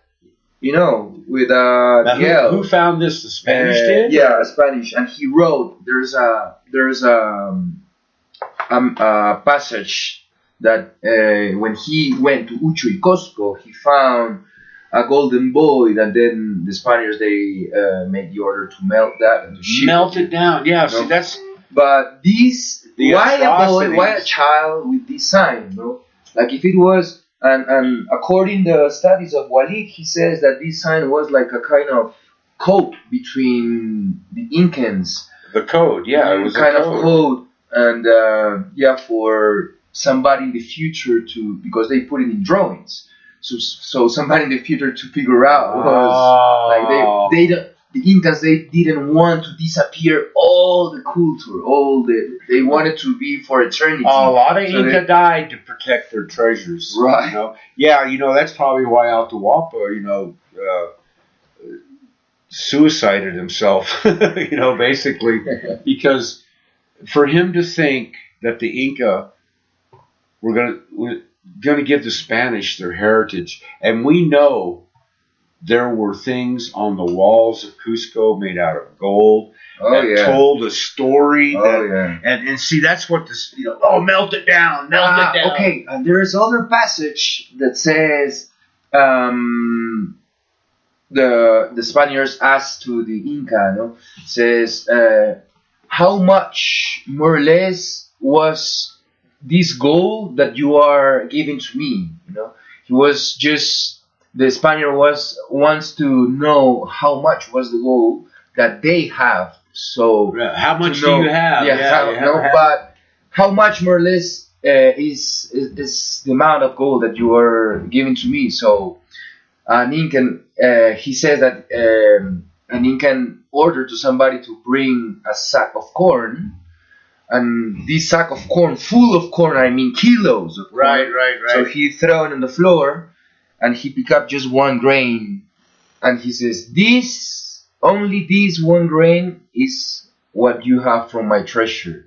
with who found this? The Spanish did? Yeah, Spanish. And he wrote. There's a passage that when he went to Ucho y Cosco, he found a golden boy. That then the Spaniards they made the order to melt that and to ship it down. Yeah, see that's. But why a boy? Why a child with this sign? Like if it was. And according to the studies of Walid, he says that this sign was like a kind of code between the Incans. The code, yeah, it was kind of code, and for somebody in the future because they put it in drawings. So somebody in the future to figure out was like the Incas they didn't want to disappear all the culture, they wanted to be for eternity. A lot of Inca died to protect their treasures. Right. Yeah, that's probably why Atahualpa, suicided himself, basically, because for him to think that the Inca were going to give the Spanish their heritage, and we know there were things on the walls of Cusco made out of gold that told a story. And see, that's what this, melt it down. Okay, and there is other passage that says the Spaniards asked to the Inca, says how much more or less was this gold that you are giving to me? He was just. The Spaniard wants to know how much was the gold that they have. So how much do you have? But how much more or less is the amount of gold that you are giving to me? So an Incan, he says that an Incan ordered to somebody to bring a sack of corn, and this sack of corn, full of corn, I mean kilos of corn. Right. So he threw it on the floor, and he picked up just one grain, and he says, only this one grain is what you have from my treasure.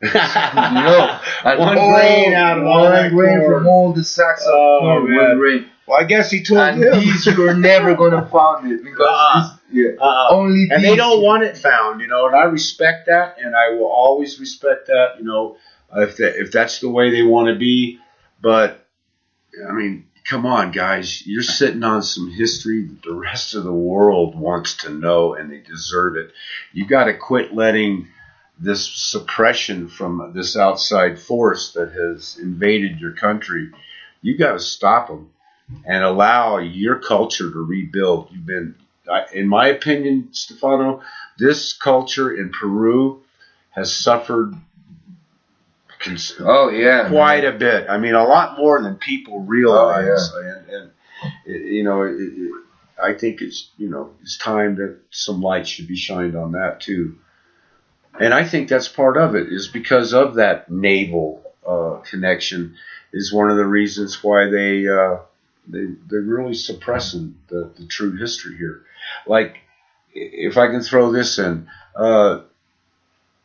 And one grain out of all that grain corn. from all the sacks of corn. Man. One grain. Well, I guess he told And him. these you're never gonna find it because only and these. they don't want it found, and I respect that, and I will always respect that, if that's the way they want to be. But I mean, come on, guys, you're sitting on some history that the rest of the world wants to know, and they deserve it. You got to quit letting this suppression from this outside force that has invaded your country. You got to stop them and allow your culture to rebuild. In my opinion, Stephano, this culture in Peru has suffered quite a bit. I mean, a lot more than people realize. I think it's time that some light should be shined on that too. And I think that's part of it, is because of that naval connection is one of the reasons why they're really suppressing the true history here. Like, if I can throw this in,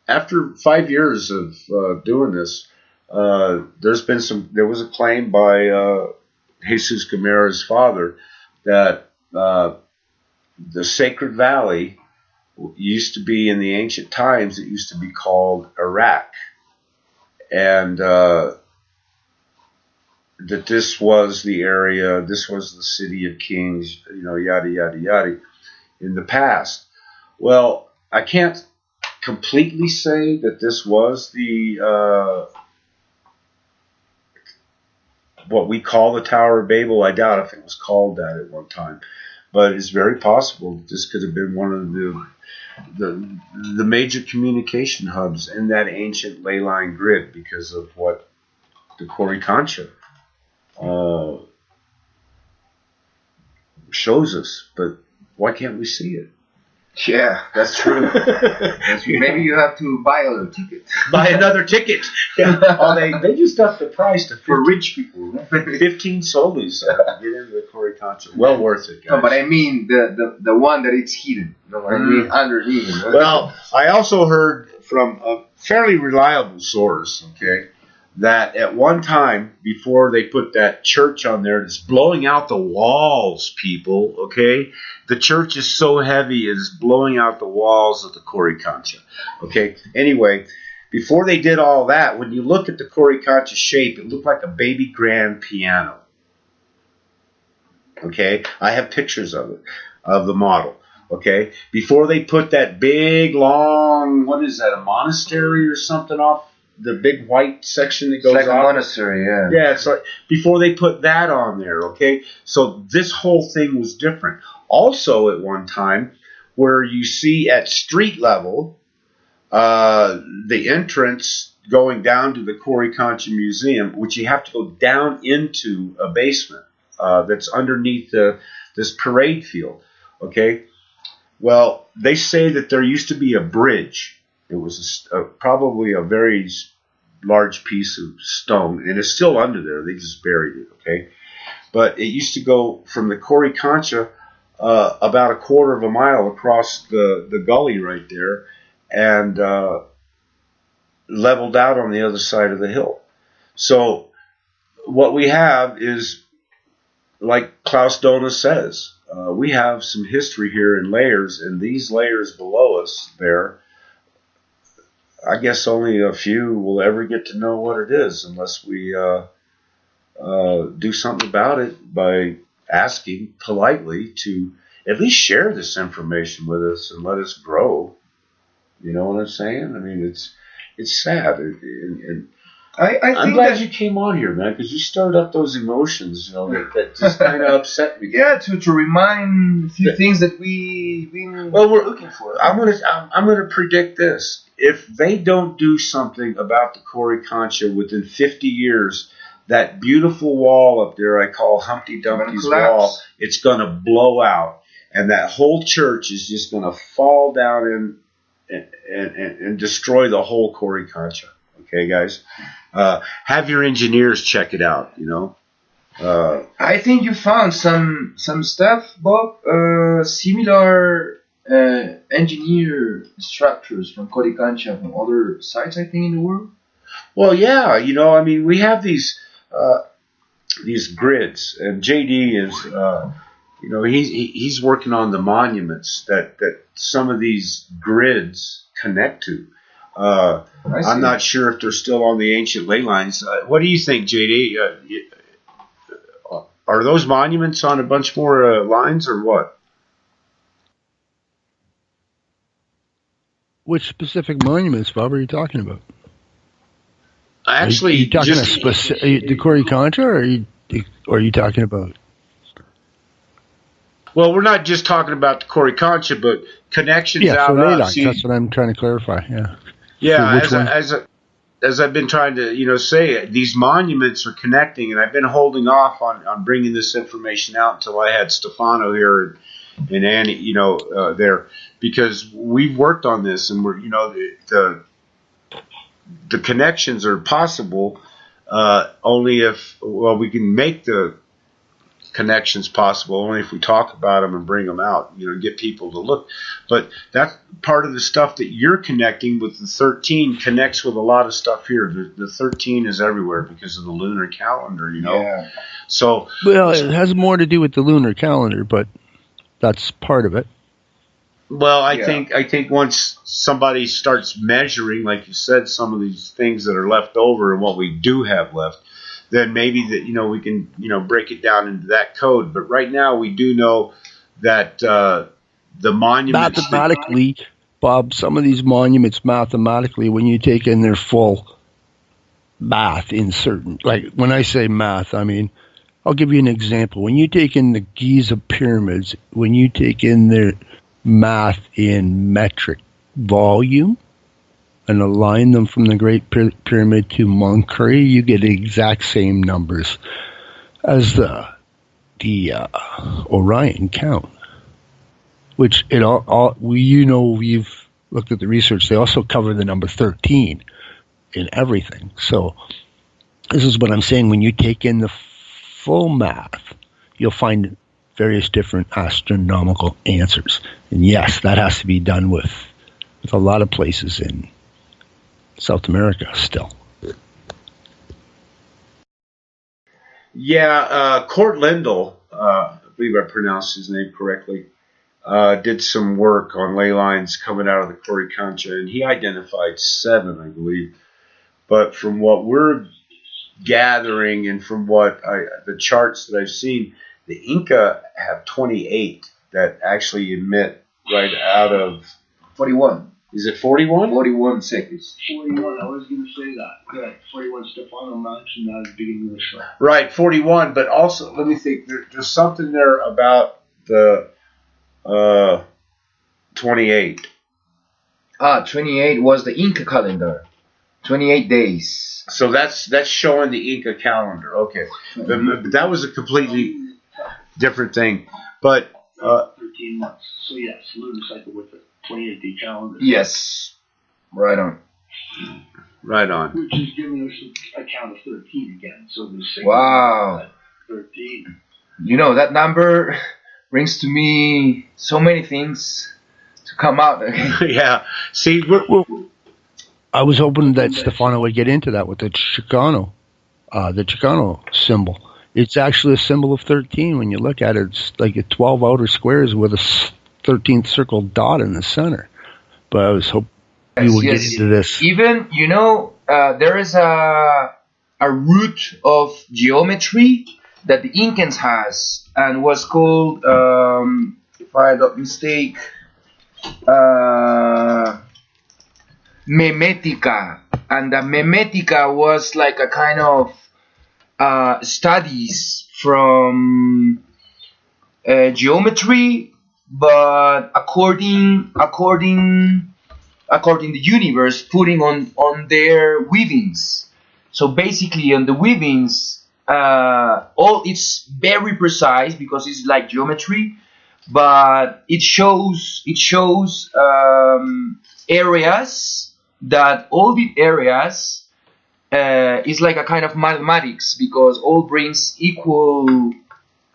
after 5 years of doing this, there was a claim by Jesus Gamera's father that the Sacred Valley used to be, in the ancient times, it used to be called Iraq, and that this was the area, this was the city of kings, yada, yada, yada, in the past. Well, I can't completely say that this was the what we call the Tower of Babel. I doubt if it was called that at one time, but it's very possible that this could have been one of the major communication hubs in that ancient ley line grid, because of what the Coricancha shows us. But why can't we see it? Yeah, that's true. Maybe you have to buy another ticket. Buy another ticket. Yeah. They just upped the price to for rich people. 15 soles to get into the Coricancha. Well worth it, guys. No, but I mean the one that it's hidden. I mean underneath. Well, I also heard from a fairly reliable source, that at one time, before they put that church on there, it's blowing out the walls, people, The church is so heavy, it's blowing out the walls of the Coricancha, Anyway, before they did all that, when you look at the Coricancha shape, it looked like a baby grand piano, I have pictures of it, of the model, Before they put that big, long, what is that, a monastery or something off the big white section that goes like off. a monastery, yeah. Yeah, it's like before they put that on there, So this whole thing was different. Also, at one time, where you see at street level, the entrance going down to the Coricancha Museum, which you have to go down into a basement that's underneath this parade field, Well, they say that there used to be a bridge. It was probably a very large piece of stone, and it's still under there. They just buried it, But it used to go from the Coricancha about a quarter of a mile across the gully right there, and leveled out on the other side of the hill. So what we have is, like Klaus Dona says, we have some history here in layers, and these layers below us there, I guess only a few will ever get to know what it is unless we do something about it by asking politely to at least share this information with us and let us grow. You know what I'm saying? I mean, it's sad. And I'm glad you came on here, man, because you stirred up those emotions, that just kind of upset me. Yeah, to remind a few things that we've been looking for. I'm gonna predict this. If they don't do something about the Coricancha within 50 years, that beautiful wall up there I call Humpty Dumpty's wall, it's going to blow out. And that whole church is just going to fall down and destroy the whole Corey Concha. Okay, guys? Have your engineers check it out, you know. I think you found some stuff, Bob, similar engineer structures from Corey Concha from other sites, I think, in the world. Well, yeah, you know, I mean, we have these grids, and JD is, you know, he's working on the monuments that some of these grids connect to. I'm not sure if they're still on the ancient ley lines. What do you think, JD? Are those monuments on a bunch more lines or what? Which specific monuments, Bob, are you talking about? Actually, are you talking the Corey Concha, or are you talking about? Well, we're not just talking about the Corey Concha, but connections out up. That's what I'm trying to clarify. Yeah. Yeah, as I've been trying to, you know, say, these monuments are connecting, and I've been holding off on bringing this information out until I had Stephano here and Annie, you know, there, because we've worked on this, and we're, you know, the connections are possible only if, well, we can make the connections possible only if we talk about them and bring them out, you know, get people to look. But that's part of the stuff that you're connecting with. The 13 connects with a lot of stuff here. The 13 is everywhere because of the lunar calendar, you know. Yeah. So, well, it has more to do with the lunar calendar, but that's part of it. Well, I think once somebody starts measuring, like you said, some of these things that are left over and what we do have left, then maybe that, you know, we can, you know, break it down into that code. But right now we do know that the monuments... Mathematically, Bob, some of these monuments mathematically, when you take in their full math in certain... Like, when I say math, I mean, I'll give you an example. When you take in the Giza pyramids, when you take in their math in metric volume, and align them from the Great Pyramid to Moncrief, you get the exact same numbers as the Orion count. Which you know, we've looked at the research. They also cover the number 13 in everything. So this is what I'm saying. When you take in the full math, you'll find various different astronomical answers. And yes, that has to be done with a lot of places in South America still. Yeah, Court Lindell, I believe I pronounced his name correctly, did some work on ley lines coming out of the Corey Concha, and he identified 7, I believe. But from what we're gathering and from what the charts that I've seen, the Inca have 28 that actually emit right out of 41. Is it 41? 41 seconds. 41, I was going to say that. Good. 41, Stephano mentioned that at the beginning of the show. Right, 41, but also, let me think, there's something there about the 28. 28 was the Inca calendar. 28 days. So that's showing the Inca calendar. Okay. But that was a completely different thing. But 13 months. So yes, lunar cycle with the 28-day calendar. Yes. Right on. Right on. Which is giving us a count of 13 again. So the same. Wow. 13. You know, that number brings to me so many things to come out. Yeah. See, I was hoping that Stephano would get into that with the Chicano symbol. It's actually a symbol of 13 when you look at it. It's like a 12 outer squares with a 13th circle dot in the center. But I was hoping you would get into this. Even, you know, there is a root of geometry that the Incans has and was called, if I don't mistake, Memetica. And the Memetica was like a kind of studies from geometry, but according the universe putting on their weavings. So basically, on the weavings, all it's very precise because it's like geometry, but it shows areas that all the areas is like a kind of mathematics because all brings equal.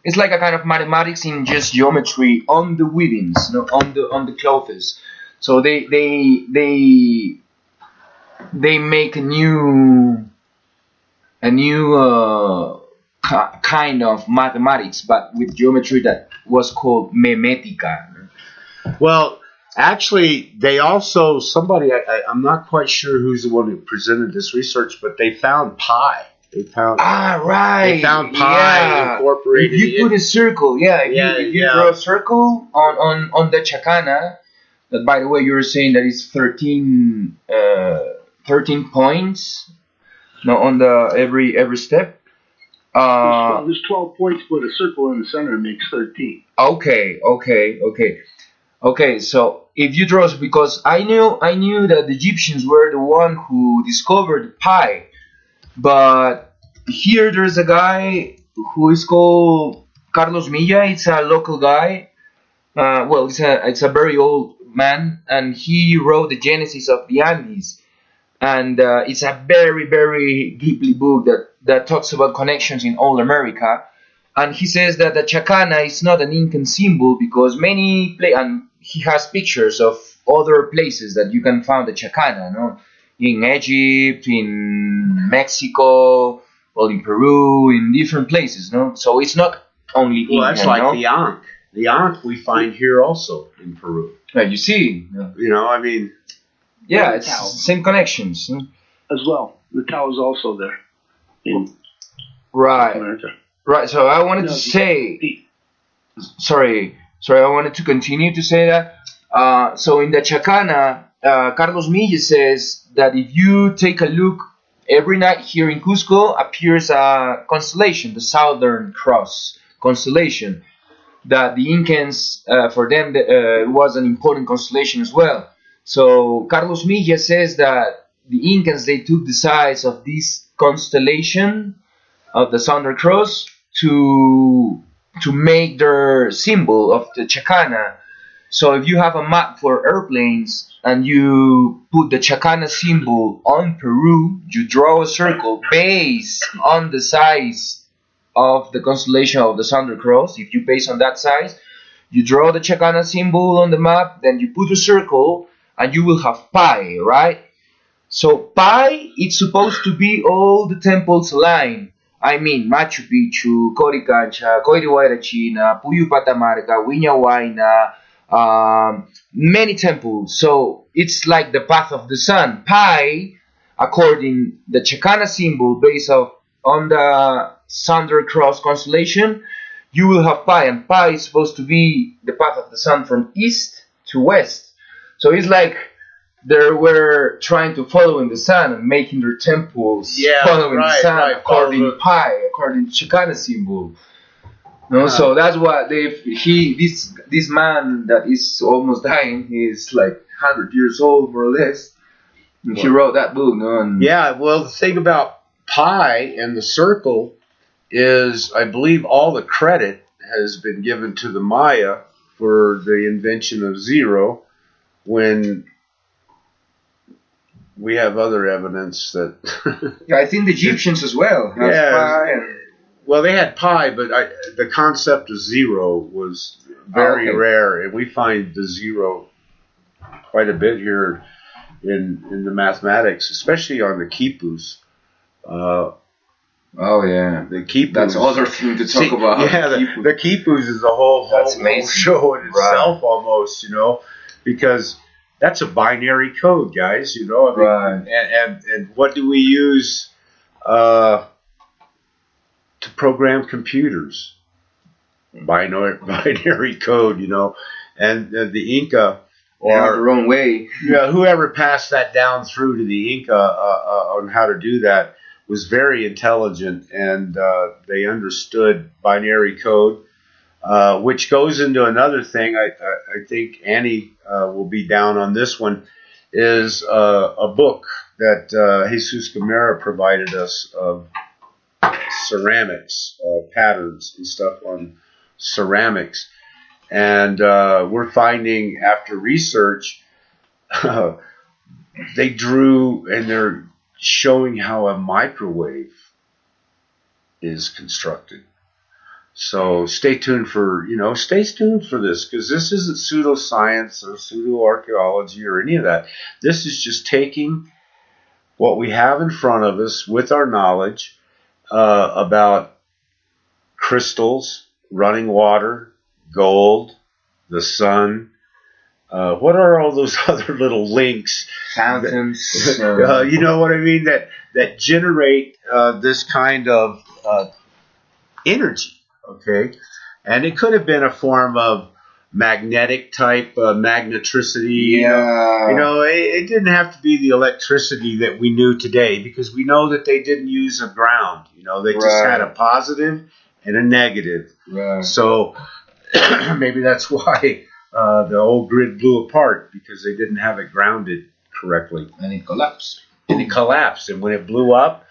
It's like a kind of mathematics in just geometry on the weavings, on the clothes. So they make a new kind of mathematics, but with geometry that was called memetica. Well, actually, they also I'm not quite sure who's the one who presented this research, but they found pi. They found right. They found pi incorporated. If you put a circle, if you draw a circle on the chacana, that by the way you were saying that it's 13 points, on the every step. There's 12 points, but a circle in the center makes 13. Okay. So if you draw, because I knew that the Egyptians were the one who discovered pi, but here there's a guy who is called Carlos Milla. It's a local guy. It's a very old man, and he wrote the Genesis of the Andes. And it's a very, very deeply book that talks about connections in all America. And he says that the chacana is not an Incan symbol because and he has pictures of other places that you can find the chacana, in Egypt, in Mexico, in Peru, in different places, So it's not only Incan. Well, that's like the Ankh. The Ankh we find here also in Peru. You see. I mean. Yeah, it's same connections. As well. The Tau is also there in America. Right, so I wanted to say... Sorry, I wanted to continue to say that. So in the chacana, Carlos Milla says that if you take a look, every night here in Cusco appears a constellation, the Southern Cross constellation, that the Incans, for them, was an important constellation as well. So Carlos Milla says that the Incans, they took the size of this constellation of the Southern Cross to make their symbol of the chacana. So if you have a map for airplanes and you put the chacana symbol on Peru, you draw a circle based on the size of the constellation of the Southern Cross. If you base on that size, you draw the chacana symbol on the map, then you put a circle, and you will have pi, right? So pi, it's supposed to be all the temples aligned. I mean, Machu Picchu, Coricancha, Coirihuayra, Puyo Patamarca, Huayna, many temples. So it's like the path of the sun. Pi, according the chacana symbol based on the Southern Cross constellation, you will have pi, and pi is supposed to be the path of the sun from east to west. So it's like they were trying to follow in the sun and making their temples following the sun according to pi, according to chacana symbol. So that's what this man that is almost dying, he's like 100 years old more or less. And he wrote that book. Well, the thing about pi and the circle is, I believe all the credit has been given to the Maya for the invention of zero, when we have other evidence that... I think the Egyptians as well have pi. Well, they had pi, but the concept of zero was very rare, and we find the zero quite a bit here in the mathematics, especially on the quipus. The quipus. That's another thing to talk about. Yeah, the quipus is a whole show in itself, almost, because that's a binary code, guys. And what do we use to program computers? Binary code, and the Inca, or their own way. Whoever passed that down through to the Inca on how to do that was very intelligent, and they understood binary code, which goes into another thing. I think Annie will be down on this one, is a book that Jesus Camara provided us of ceramics, patterns and stuff on ceramics. And we're finding after research, they drew and they're showing how a microwave is constructed. So stay tuned for this, because this isn't pseudoscience or pseudo-archaeology or any of that. This is just taking what we have in front of us with our knowledge about crystals, running water, gold, the sun. What are all those other little links? Fountains. You know what I mean? That generate this kind of energy. Okay, and it could have been a form of magnetic type magnetricity. Yeah. It didn't have to be the electricity that we knew today, because we know that they didn't use a ground. They just had a positive and a negative. Right. So maybe that's why the old grid blew apart, because they didn't have it grounded correctly. And it collapsed. And when it blew up,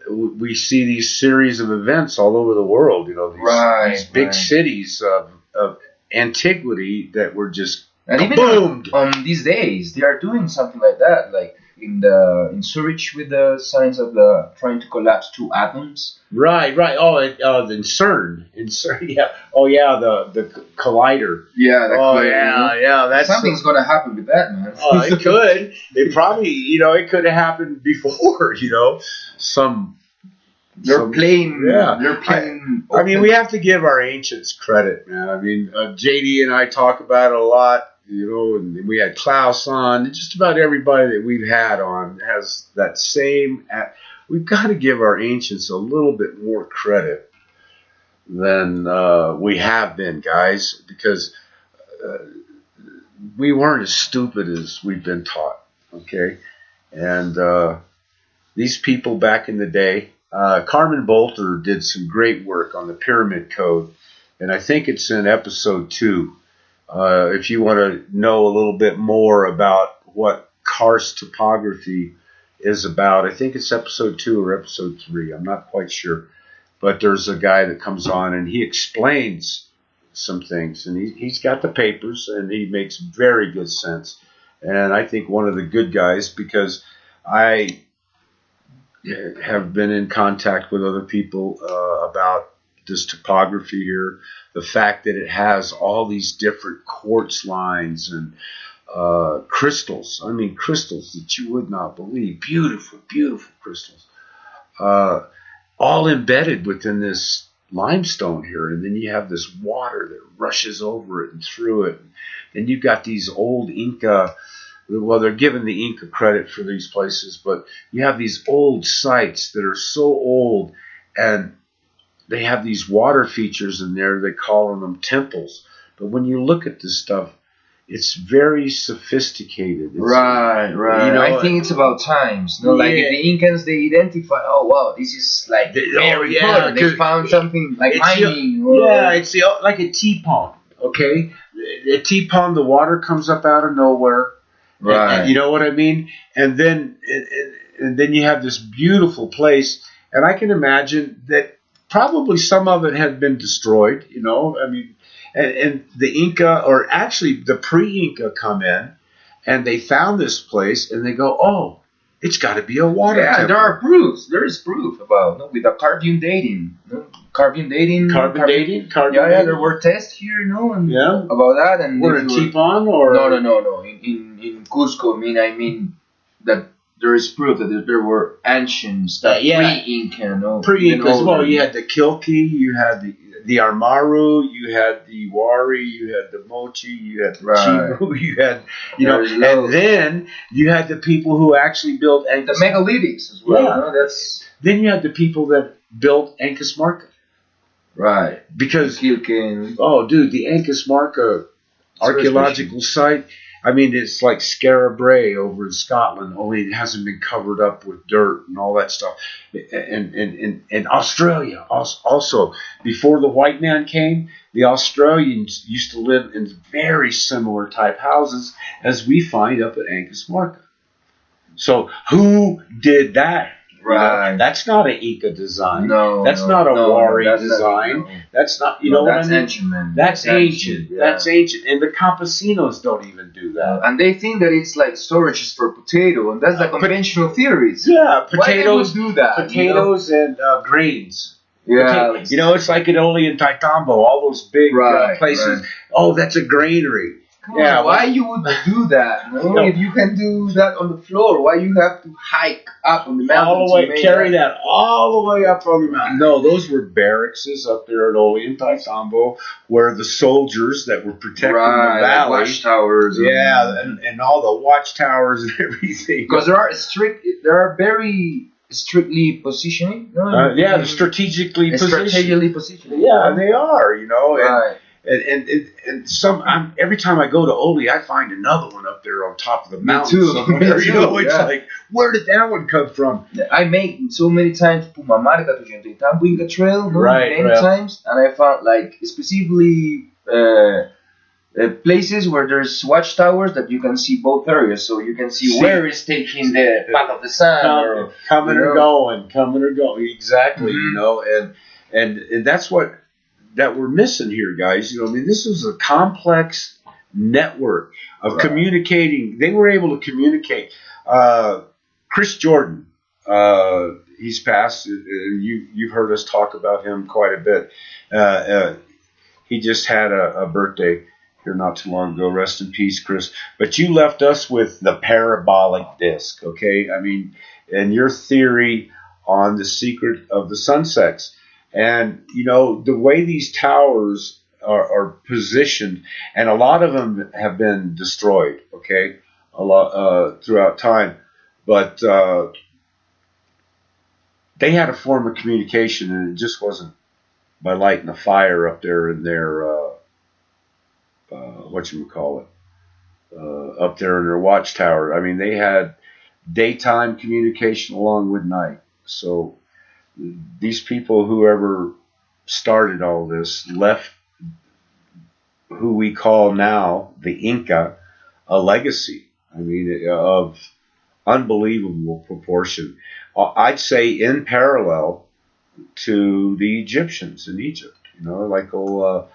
we see these series of events all over the world. These big cities of antiquity that were just and boomed. Even on these days, they are doing something like that, like in Zurich with the signs of the trying to collapse two atoms. Right. Oh, in CERN. Yeah. Oh, yeah. The collider. Yeah. Yeah. That's something's gonna happen with that, man. Oh, it could. It probably. It could have happened before. They're playing. Yeah. They're playing. I mean, we have to give our ancients credit, man. I mean, JD and I talk about it a lot. And we had Klaus on. Just about everybody that we've had on has that same. We've got to give our ancients a little bit more credit than we have been, guys, because we weren't as stupid as we've been taught. Okay, and these people back in the day, Carmen Bolter did some great work on the Pyramid Code, and I think it's in episode 2. If you want to know a little bit more about what karst topography is about, I think it's episode 2 or episode 3. I'm not quite sure. But there's a guy that comes on and he explains some things. And he's got the papers and he makes very good sense. And I think one of the good guys, because I have been in contact with other people about this topography here, the fact that it has all these different quartz lines and crystals. I mean, crystals that you would not believe. Beautiful, beautiful crystals. All embedded within this limestone here. And then you have this water that rushes over it and through it. And you've got these old Inca. Well, they're giving the Inca credit for these places, but you have these old sites that are so old, and they have these water features in there. They call them temples. But when you look at this stuff, it's very sophisticated. Right. I think it's about times. Like the Incans, they identify, oh, wow, this is like very good. They found something like mining. It's like a teapot, okay? A teapot, the water comes up out of nowhere. Right. And you know what I mean? And then you have this beautiful place. And I can imagine that probably some of it had been destroyed, I mean, and the Inca, or actually the pre-Inca, come in and they found this place and they go, oh, it's got to be a water temple. There are proofs. There is proof about with the carbon dating. Carbon dating. There were tests here, about that. And what, a T-pon or? No. In Cusco, I mean that there is proof that there were ancient stuff, pre-Inca. Pre-Inca. Well, you had the Kilki, you had the Armaru, you had the Wari, you had the Mochi, you had the Chimu, you had, and then you had the people who actually built the megaliths as well. Yeah. Then you had the people that built Ancas Marca. Right. Because, Kilkin. oh, dude, the Ancas Marca archaeological site, I mean, it's like Skara Brae over in Scotland, only it hasn't been covered up with dirt and all that stuff. And Australia, also, before the white man came, the Australians used to live in very similar type houses as we find up at Ancas Marca. So who did that? Right. That's not an Inca design. No. That's not a Wari design. That's not, you know what I mean? Ancient, man. That's ancient. Yeah. That's ancient. And the campesinos don't even do that. And they think that it's like storages for potato, and that's the conventional theories. Yeah, potatoes. Why they would do that? Potatoes and grains. Yeah. You know, it's like only in Taitambo, all those big places. Right. Oh, that's a granary. Yeah, why you would do that? If you can do that on the floor, why you have to hike up on the mountain? All the way, carry that all the way up on the mountain. No, those were barracks up there at Oli and Taitambo, where the soldiers that were protecting the valley, watchtowers, and all the watchtowers and everything. Because there are very strictly positioning. They're strategically positioned. Yeah, they are. You know. Right. And some every time I go to Oli, I find another one up there on top of the mountain Me too. somewhere. You know, it's like, where did that one come from? I made so many times Pumamarca to Taitambo Inca Trail, many times, and I found like specifically places where there's watchtowers that you can see both areas, so you can see where it's taking the path of the sun, coming or going, exactly. You know, and that's what. That we're missing here, guys. You know, I mean, this is a complex network of communicating. They were able to communicate. Chris Jordan, he's passed. You've heard us talk about him quite a bit. He just had a birthday here not too long ago. Rest in peace, Chris. But you left us with the parabolic disc, okay? I mean, and your theory on the secret of the sunsets. And, you know, the way these towers are positioned, and a lot of them have been destroyed, okay, a lot throughout time. But they had a form of communication, and it just wasn't by lighting a fire up there in their, up there in their watchtower. I mean, they had daytime communication along with night. So these people, whoever started all this, left who we call now the Inca a legacy. I mean, of unbelievable proportion. I'd say in parallel to the Egyptians in Egypt. You know, like old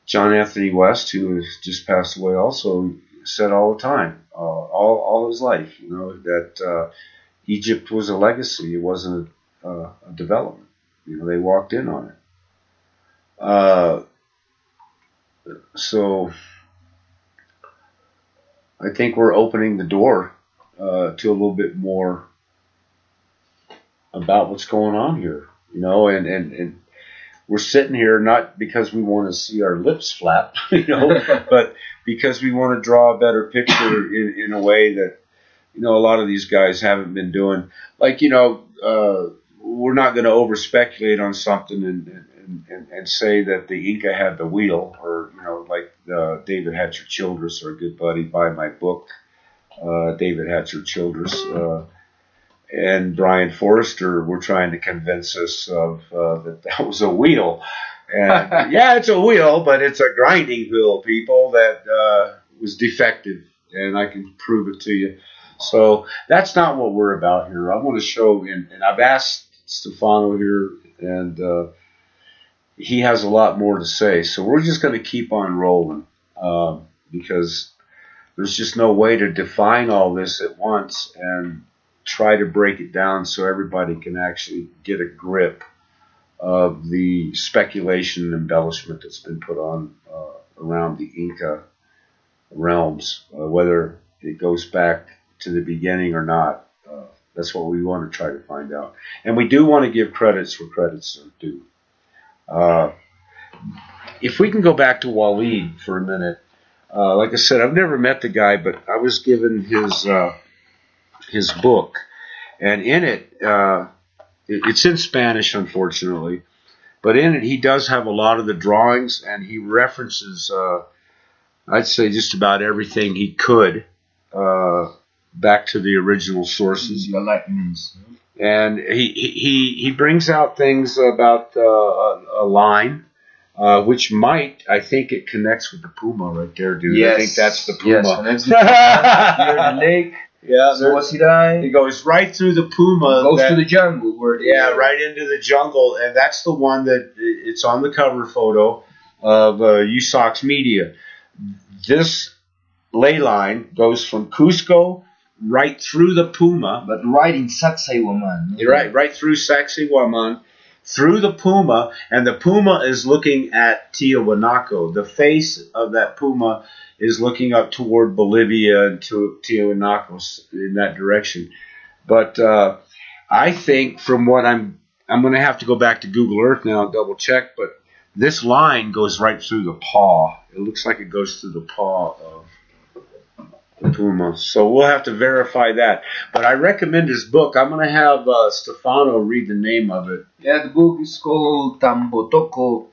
John Anthony West, who has just passed away, also said all the time, all his life, you know, that Egypt was a legacy. It wasn't a development. You know, they walked in on it. So I think we're opening the door to a little bit more about what's going on here. You know, and we're sitting here not because we want to see our lips flap, you know, but because we want to draw a better picture in a way that, you know, a lot of these guys haven't been doing. Like, you know, we're not going to over speculate on something and say that the Inca had the wheel, or, you know, like David Hatcher Childress, our good buddy, buy my book, David Hatcher Childress, and Brian Forrester were trying to convince us of that was a wheel. And yeah, it's a wheel, but it's a grinding wheel, people, that was defective, and I can prove it to you. So that's not what we're about here. I want to show, and I've asked Stephano here, and he has a lot more to say. So we're just going to keep on rolling because there's just no way to define all this at once and try to break it down so everybody can actually get a grip of the speculation and embellishment that's been put on around the Inca realms, whether it goes back to the beginning or not. That's what we want to try to find out. And we do want to give credits where credits are due. If we can go back to Wallid for a minute, like I said, I've never met the guy, but I was given his book, and in it, it's in Spanish, unfortunately, but in it he does have a lot of the drawings, and he references, I'd say, just about everything he could back to the original sources. And he brings out things about a line, which might, I think it connects with the Puma right there, dude. Yes. I think that's the Puma. Yes, near the lake. Yeah, So it goes right through the Puma. Goes to the jungle. Right into the jungle, and that's the one that it's on the cover photo of USOC's media. This ley line goes from Cusco right through the Puma. But right in Sacsayhuaman. Right through Sacsayhuaman, through the Puma, and the Puma is looking at Tiahuanaco. The face of that Puma is looking up toward Bolivia and to Tiahuanaco in that direction. But I think from what I'm going to have to go back to Google Earth now and double check, but this line goes right through the paw. It looks like it goes through the paw of the Puma. So we'll have to verify that. But I recommend his book. I'm going to have Stephano read the name of it. Yeah, the book is called Tambotoko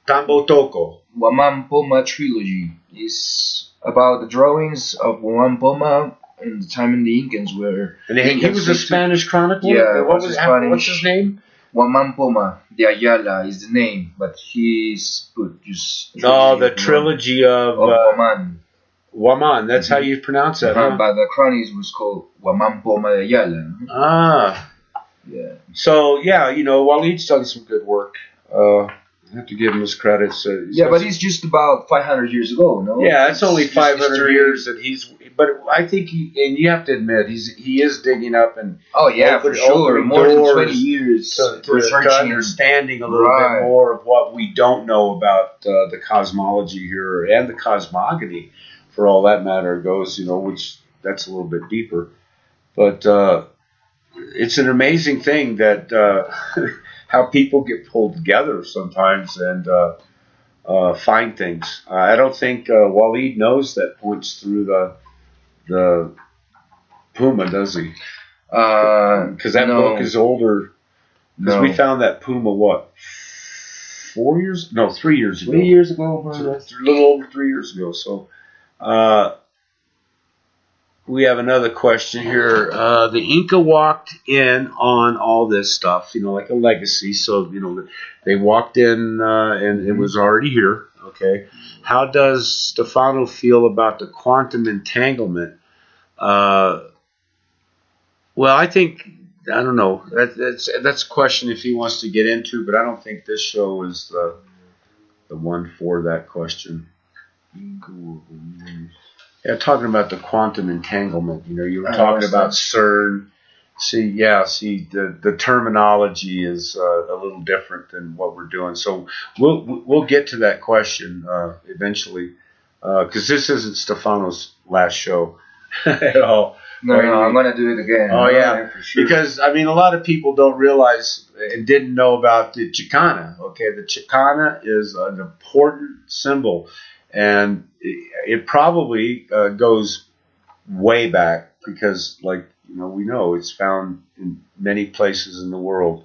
Huaman Poma Trilogy. It's about the drawings of Huaman Poma in the time in the Incans were... And he was a Spanish chronicler? Yeah, what's his name? Huaman Poma de Ayala is the name, but he's put just... the trilogy of Huaman. Huaman, that's how you pronounce that, huh? But the chronics was called Huaman Poma de Ayala. Ah. Yeah. So, yeah, Waleed's done some good work. I have to give him his credits. But it's just about 500 years ago, no? Yeah, it's only 500 years that he's... But I think and you have to admit, he is digging up and... Oh, yeah, for sure. More than 20 years to understanding a little bit more of what we don't know about the cosmology here and the cosmogony, for all that matter goes, which that's a little bit deeper. But it's an amazing thing that how people get pulled together sometimes and find things. I don't think Waleed knows that points through the Puma, does he? Because that book is older. Because we found that Puma, 4 years? No, 3 years ago. 3 years ago, a little over 3 years ago. So we have another question here. The Inca walked in on all this stuff, like a legacy. So, they walked in and it was already here. Okay. How does Stephano feel about the quantum entanglement? Well, I think, I don't know. That's a question if he wants to get into, but I don't think this show is the one for that question. Yeah, talking about the quantum entanglement. You were talking about CERN. See, the terminology is a little different than what we're doing. So we'll get to that question eventually, because this isn't Stephano's last show at all. No, I'm going to do it again. Oh, yeah, for sure. Because, a lot of people don't realize and didn't know about the Chicana. Okay, the Chicana is an important symbol, and it probably goes way back because, we know it's found in many places in the world.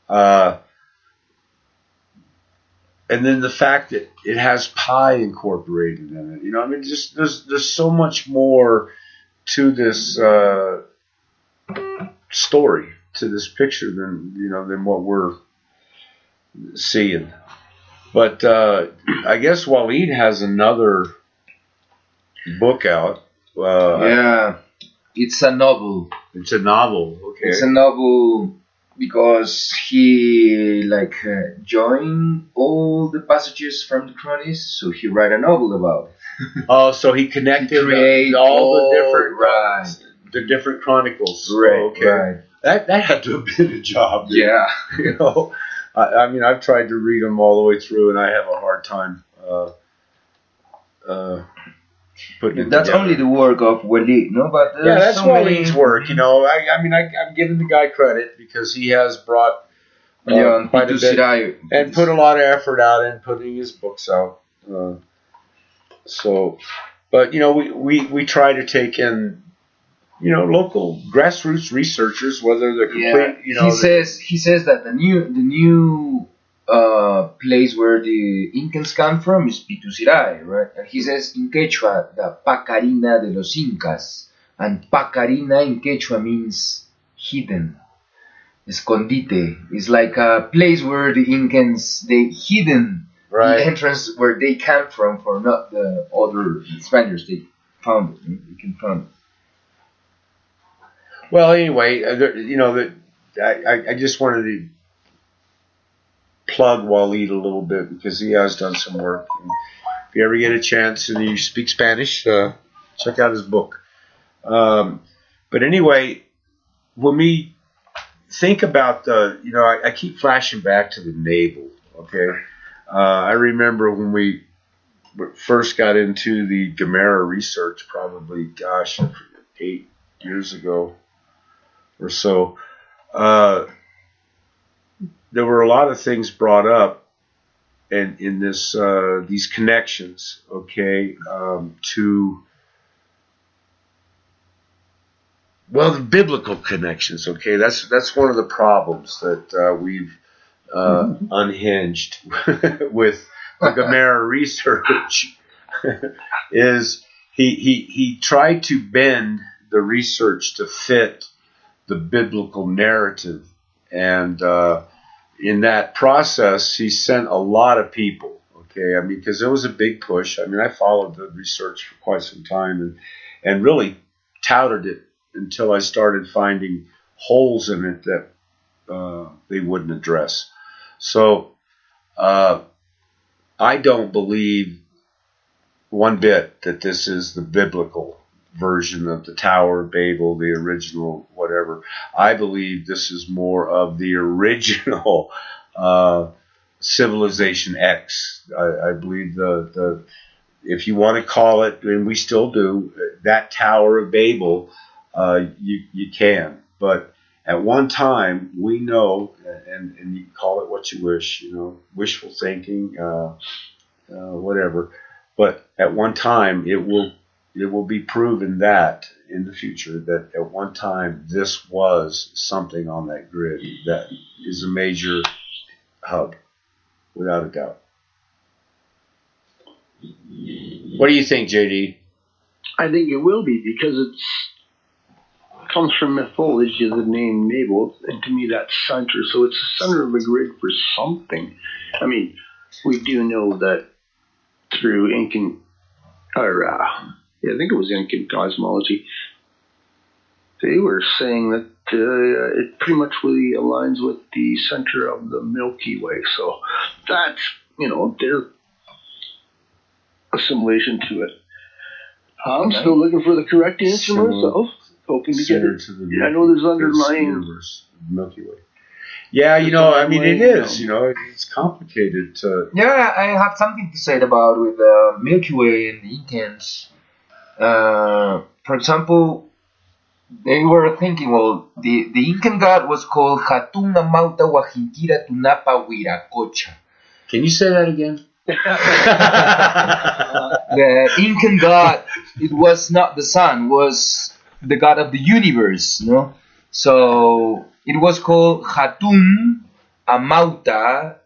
And then the fact that it has pi incorporated in it. Just there's so much more to this story, to this picture than what we're seeing. But I guess Waleed has another book out. It's a novel. It's a novel, okay. It's a novel because he joined all the passages from the chronics, so he write a novel about it. Oh, so he connected all the different chronicles. Right, okay. Right. That had to have been a job. Yeah. I've tried to read them all the way through, and I have a hard time putting it That's together. only the work of Waleed, no? But that's Waleed's work. I'm giving the guy credit because he has brought quite a bit and put a lot of effort out in putting his books out. But we try to take in local grassroots researchers, whether they're complete. He says that the new place where the Incans come from is Pituciray, right? And he says in Quechua, the Pacarina de los Incas, and Pacarina in Quechua means hidden, escondite. It's like a place where the Incans they hidden the entrance where they came from for not the other Spaniards they found it. They can find it. Well, anyway, I just wanted to plug Waleed a little bit because he has done some work. And if you ever get a chance and you speak Spanish, check out his book. But anyway, when we think about I keep flashing back to the navel. Okay, I remember when we first got into the Gamera research, probably 8 years ago or so. There were a lot of things brought up in this these connections, okay, to the biblical connections, okay. That's one of the problems that we've unhinged with the Gamera research is he tried to bend the research to fit the biblical narrative, and in that process, he sent a lot of people. Okay, I mean, because it was a big push. I mean, I followed the research for quite some time and really touted it until I started finding holes in it that they wouldn't address. So I don't believe one bit that this is the biblical version of the Tower of Babel, the original whatever. I believe this is more of the original Civilization X. I believe the if you want to call it, and we still do, that Tower of Babel, you can. But at one time, we know, and you can call it what you wish, wishful thinking, whatever. But at one time, it will be proven that in the future that at one time this was something on that grid that is a major hub, without a doubt. What do you think, JD? I think it will be because it comes from mythology, the name Navel, and to me that's center. So it's the center of the grid for something. I mean, we do know that through Incan, I think it was Incan cosmology, they were saying that it pretty much really aligns with the center of the Milky Way. So that's, their assimilation to it. I'm still looking for the correct answer myself, hoping to get it. I know there's underlying universe, Milky Way. Yeah, I mean, it is, it's complicated to... Yeah, I have something to say about with the Milky Way and the Incans. For example, they were thinking, well, the Incan god was called Hatun Amauta Wajintira Tunapa Huiracocha. Can you say that again? The Incan god, it was not the sun, was the god of the universe, So it was called Hatun Amauta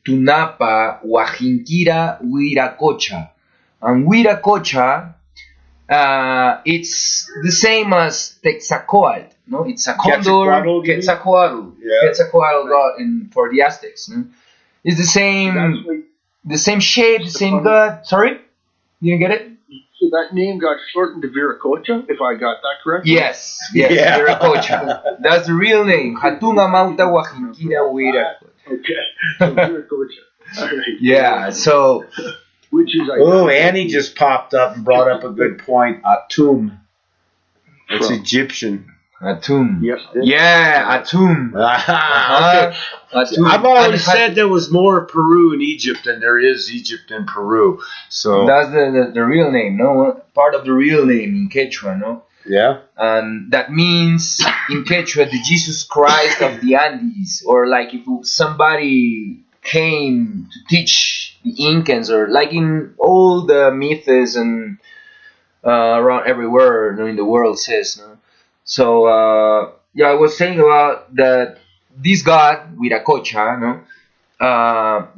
Tunapa Wajintira Huiracocha. And Huiracocha, it's the same as Texacoatl, no? It's a condor, Quetzalcoatl, Quetzalcoatl god for the Aztecs. No? It's the same shape, the same god. Sorry, you didn't get it? So that name got shortened to Viracocha, if I got that correct? Yes, yeah. Viracocha. That's the real name. Hatuna Mauta Wajintira Huiracocha. Okay, so Viracocha. All right. Yeah, so... Which is Annie just popped up and brought up a good point. Atum. It's Egyptian. Atum. Yes. Yeah, Atum. Atum. I've always said there was more Peru in Egypt than there is Egypt in Peru. So that's the real name, no? Part of the real name in Quechua, no? Yeah. And that means in Quechua the Jesus Christ of the Andes, or like if somebody came to teach the Incans, or like in all the myths and around everywhere in the world says. No? So I was saying about that this god Huiracocha, no,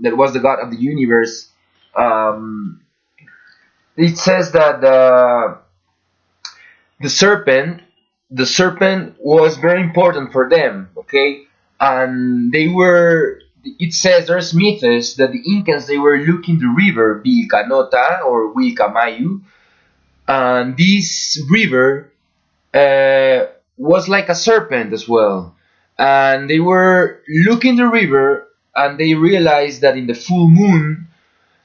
that was the god of the universe. It says that the serpent was very important for them. Okay, and they were. It says there's myths that the Incans, they were looking the river Vilcanota or Vilcamayu, and this river was like a serpent as well. And they were looking the river, and they realized that in the full moon,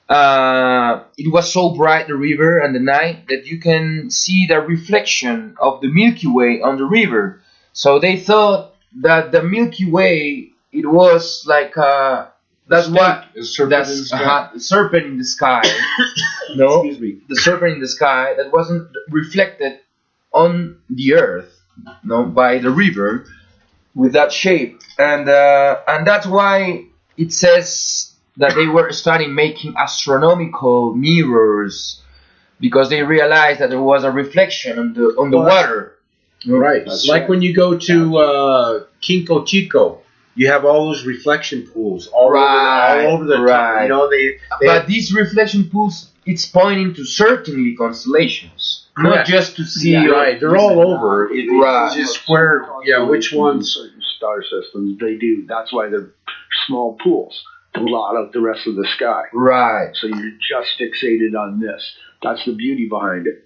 it was so bright, the river and the night, that you can see the reflection of the Milky Way on the river. So they thought that the Milky Way, it was like that's what serpent in the sky. No, excuse me, the serpent in the sky that wasn't reflected on the earth, no, by the river with that shape, and that's why it says that they were starting making astronomical mirrors, because they realized that there was a reflection on the water. Right. That's like when you go to Quinco Chico, you have all those reflection pools all over the top. You know, but these reflection pools, it's pointing to certainly constellations, not just to see. Yeah, right. They're all over. It's just where, which ones. Certain star systems, they do. That's why they're small pools to blot out the rest of the sky. Right. So you're just fixated on this. That's the beauty behind it.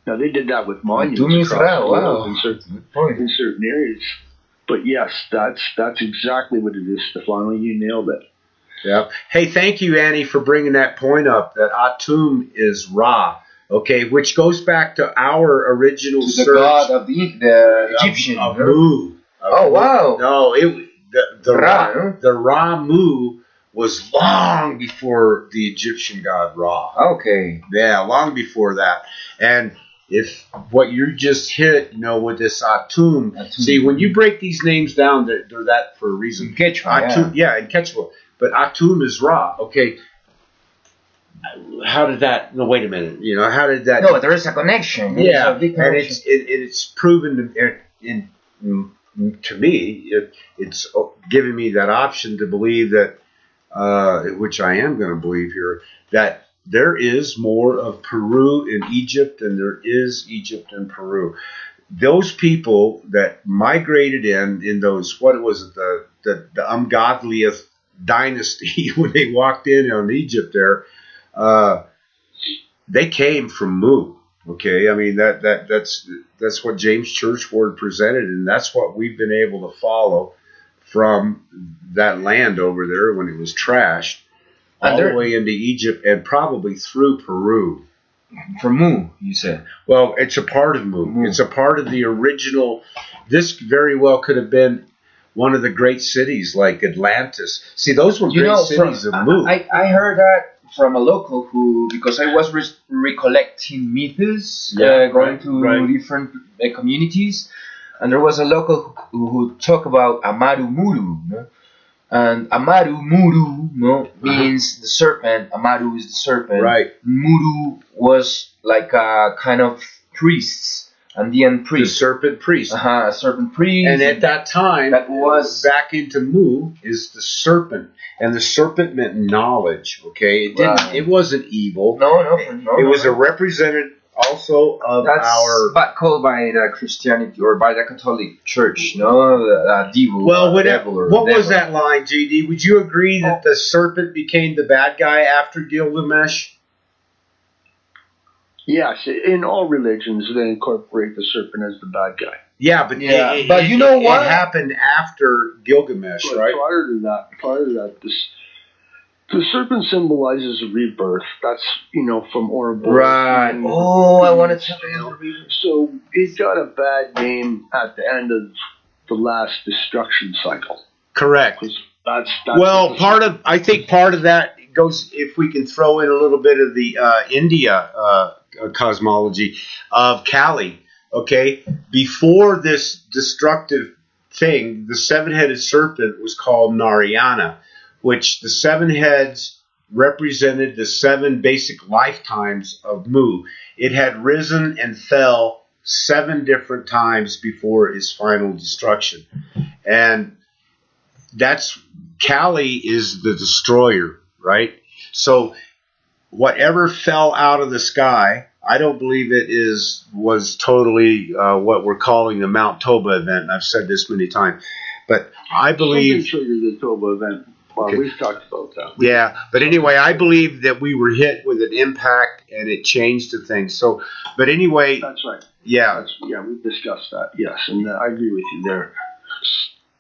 Now, they did that with monuments across in certain areas. But yes, that's exactly what it is, Stephano. You nailed it. Yeah. Hey, thank you, Annie, for bringing that point up, that Atum is Ra, okay, which goes back to our original search. The god of the Egyptian. Of Mu. Wow. No, the Ra Mu was long before the Egyptian god Ra. Okay. Yeah, long before that. And if what you just hit, with this Atum, see, when you break these names down, they're that for a reason. In Quechua, Atum, in Quechua. But Atum is Ra. Okay. How did that? No, wait a minute. How did that? No, there is a connection. Yeah, and it's proven to me. It's giving me that option to believe that, which I am going to believe here, that there is more of Peru in Egypt than there is Egypt in Peru. Those people that migrated in those, what was it, the ungodliest dynasty when they walked in on Egypt there, they came from Mu. Okay, I mean that's what James Churchward presented, and that's what we've been able to follow from that land over there when it was trashed. All the way into Egypt and probably through Peru. From Mu, you said? Well, it's a part of Mu. It's a part of the original. This very well could have been one of the great cities like Atlantis. See, those were great cities of Mu. I heard that from a local who, because I was recollecting myths, going to different communities, and there was a local who talked about Amaru Muru, no? And Amaru Muru, means the serpent. Amaru is the serpent. Right. Muru was like a kind of priests, Andean priest. The serpent priest. A serpent priest. And at that time, that was back into Mu is the serpent, and the serpent meant knowledge. Okay, it didn't. It wasn't evil. No. It was a representative also of that's called by the Christianity or by the Catholic Church, the devil. Well, what was that line, JD? Would you agree that the serpent became the bad guy after Gilgamesh? Yes, in all religions they incorporate the serpent as the bad guy. Yeah, but you know what? It happened after Gilgamesh, right? Prior to that, the serpent symbolizes a rebirth. That's, from Ouroboros. Right. I wanted to. So it got a bad name at the end of the last destruction cycle. Correct. That's I think part of that goes, if we can throw in a little bit of the India cosmology of Kali. Okay, before this destructive thing, the seven-headed serpent was called Narayana, which the seven heads represented the seven basic lifetimes of Mu. It had risen and fell 7 different times before its final destruction. And that's, Kali is the destroyer, right? So whatever fell out of the sky, I don't believe it was totally what we're calling the Mount Toba event. And I've said this many times. But I believe... Something triggered the Toba event. Well, we've talked about that. Yeah, but anyway, I believe that we were hit with an impact and it changed the thing. So, but anyway. That's right. Yeah. We've discussed that, yes, and I agree with you there.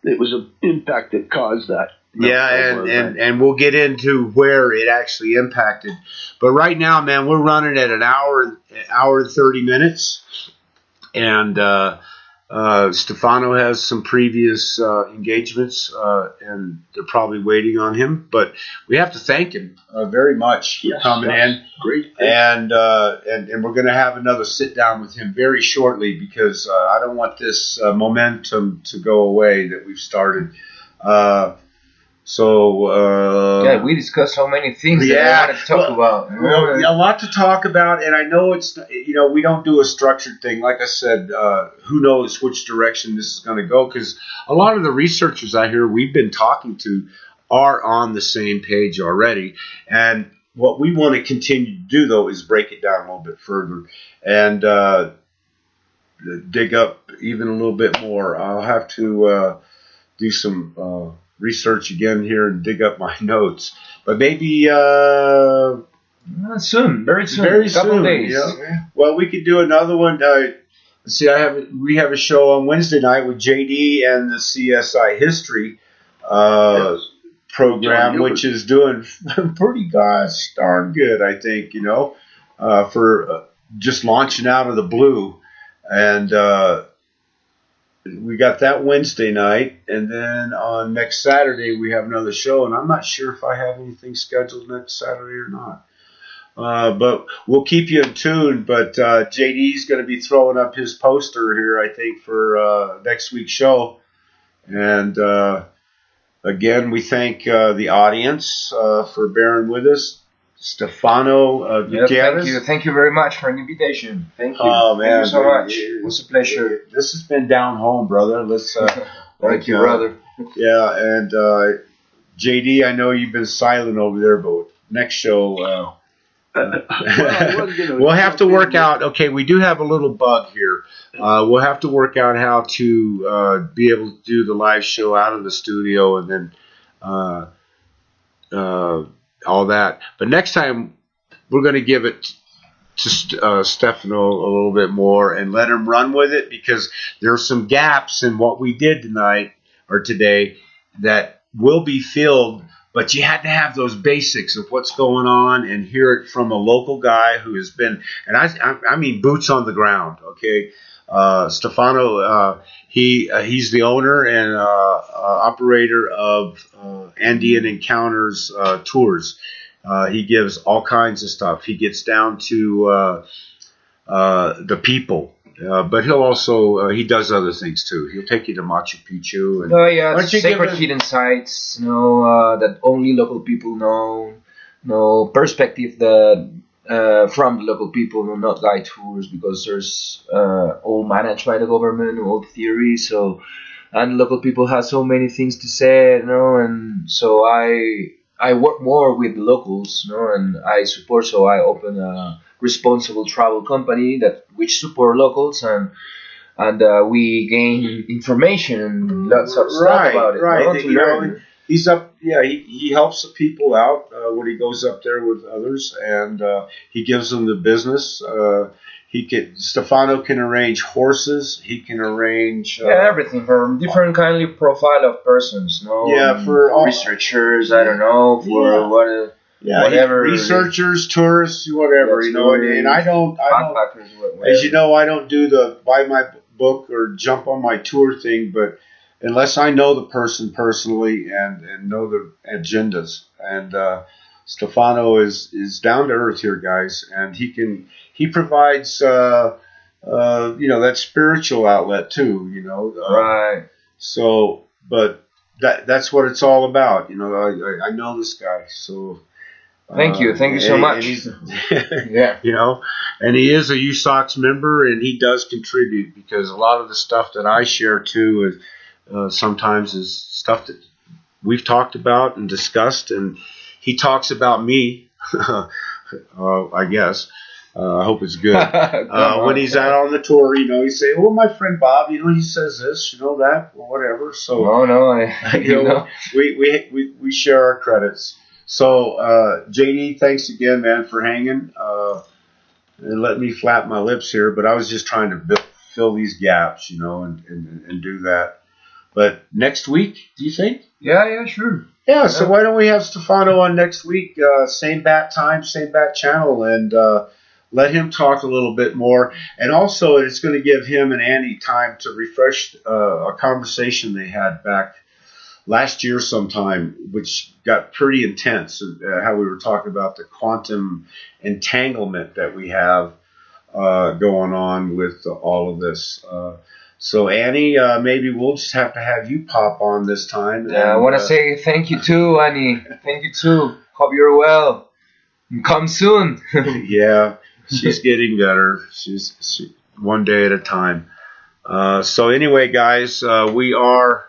It was an impact that caused that. Yeah, and we'll get into where it actually impacted. But right now, man, we're running at an hour and 30 minutes. And Stephano has some previous engagements, and they're probably waiting on him. But we have to thank him very much for coming in. Great. And we're going to have another sit down with him very shortly because I don't want this momentum to go away that we've started. We discussed so many things that I wanted to talk about. A lot to talk about, and I know it's we don't do a structured thing. Like I said, who knows which direction this is going to go? Because a lot of the researchers out here we've been talking to are on the same page already, and what we want to continue to do though is break it down a little bit further and dig up even a little bit more. I'll have to do some research again here and dig up my notes, but maybe soon, very soon, very couple soon. Days. Yeah. Well, we could do another one. We have a show on Wednesday night with JD and the CSI History program, which is doing pretty gosh darn good, I think. For just launching out of the blue, and we got that Wednesday night, and then on next Saturday we have another show, and I'm not sure if I have anything scheduled next Saturday or not. But we'll keep you in tune. But JD's going to be throwing up his poster here, I think, for next week's show. And again, we thank the audience for bearing with us. Stephano Gutierrez. Thank you very much for an invitation. Thank you. Oh, man, thank you so much. It was a pleasure. This has been down home, brother. Let's. Thank you, brother. Yeah, and JD, I know you've been silent over there, but next show. We'll have to work out. Okay, we do have a little bug here. We'll have to work out how to be able to do the live show out of the studio and then all that. But next time, we're going to give it to Stephano a little bit more and let him run with it, because there are some gaps in what we did tonight or today that will be filled. But you had to have those basics of what's going on and hear it from a local guy who has been, and I mean boots on the ground, okay? Stephano, he's the owner and operator of Andean Encounters tours. He gives all kinds of stuff. He gets down to the people. But he'll also he does other things too. He'll take you to Machu Picchu. And, sacred hidden sites, that only local people know. Perspective that from the local people, not guide tours, because there's all managed by the government, all theory. So, and local people have so many things to say, and so I work more with the locals, and I support. So I open a responsible travel company which support locals, and we gain information and lots of stuff about it. Right. He's up. Yeah, he helps the people out when he goes up there with others, and he gives them the business. Stephano can arrange horses. He can arrange everything from different kind of profile of persons. For all researchers. I don't know whatever researchers, tourists, whatever. And I don't. As you know, I don't do the buy my book or jump on my tour thing, but unless I know the person personally and know the agendas. And Stephano is down to earth here, guys, and he provides that spiritual outlet too. Right. So, but that's what it's all about. I know this guy, so. Thank you so much. Yeah. And he is a USOX member, and he does contribute, because a lot of the stuff that I share too sometimes is stuff that we've talked about and discussed, and he talks about me, I guess. I hope it's good. When he's out on the tour, you know, you say, "Well, my friend Bob, you know, he says this, you know that, or whatever." So, you know, we share our credits. So, JD, thanks again, man, for hanging and let me flap my lips here. But I was just trying to fill these gaps, you know, and do that. But next week, do you think? Yeah, sure. Yeah, so why don't we have Stephano on next week, same bat time, same bat channel, and let him talk a little bit more. And also, it's going to give him and Annie time to refresh a conversation they had back last year sometime, which got pretty intense, how we were talking about the quantum entanglement that we have going on with all of this. So, Annie, maybe we'll just have to have you pop on this time. Yeah, I want to say thank you too, Annie. Thank you too. Hope you're well. Come soon. Yeah, she's getting better. She's one day at a time. So anyway, guys, we are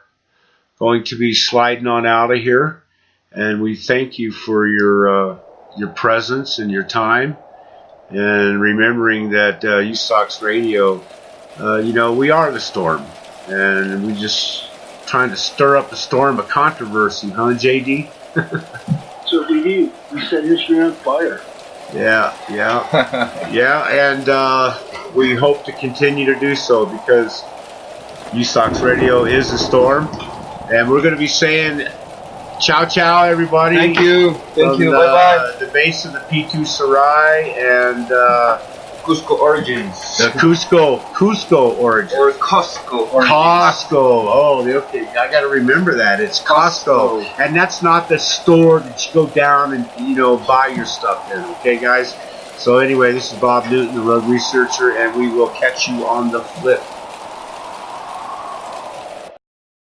going to be sliding on out of here, and we thank you for your presence and your time, and remembering that USOX Radio. You know, we are the storm, and we just trying to stir up a storm of controversy, huh, JD? So we do. We set history on fire. Yeah, and we hope to continue to do so because USOX Radio is the storm, and we're going to be saying ciao, everybody. Thank you. Bye-bye. The base of the P2 Sarai and Cusco origins. The Cusco origins. Or Costco origins. Costco. Oh, okay. I got to remember that. It's Costco. And that's not the store that you go down and, you know, buy your stuff in. Okay, guys? So anyway, this is Bob Newton, the Road Researcher, and we will catch you on the flip.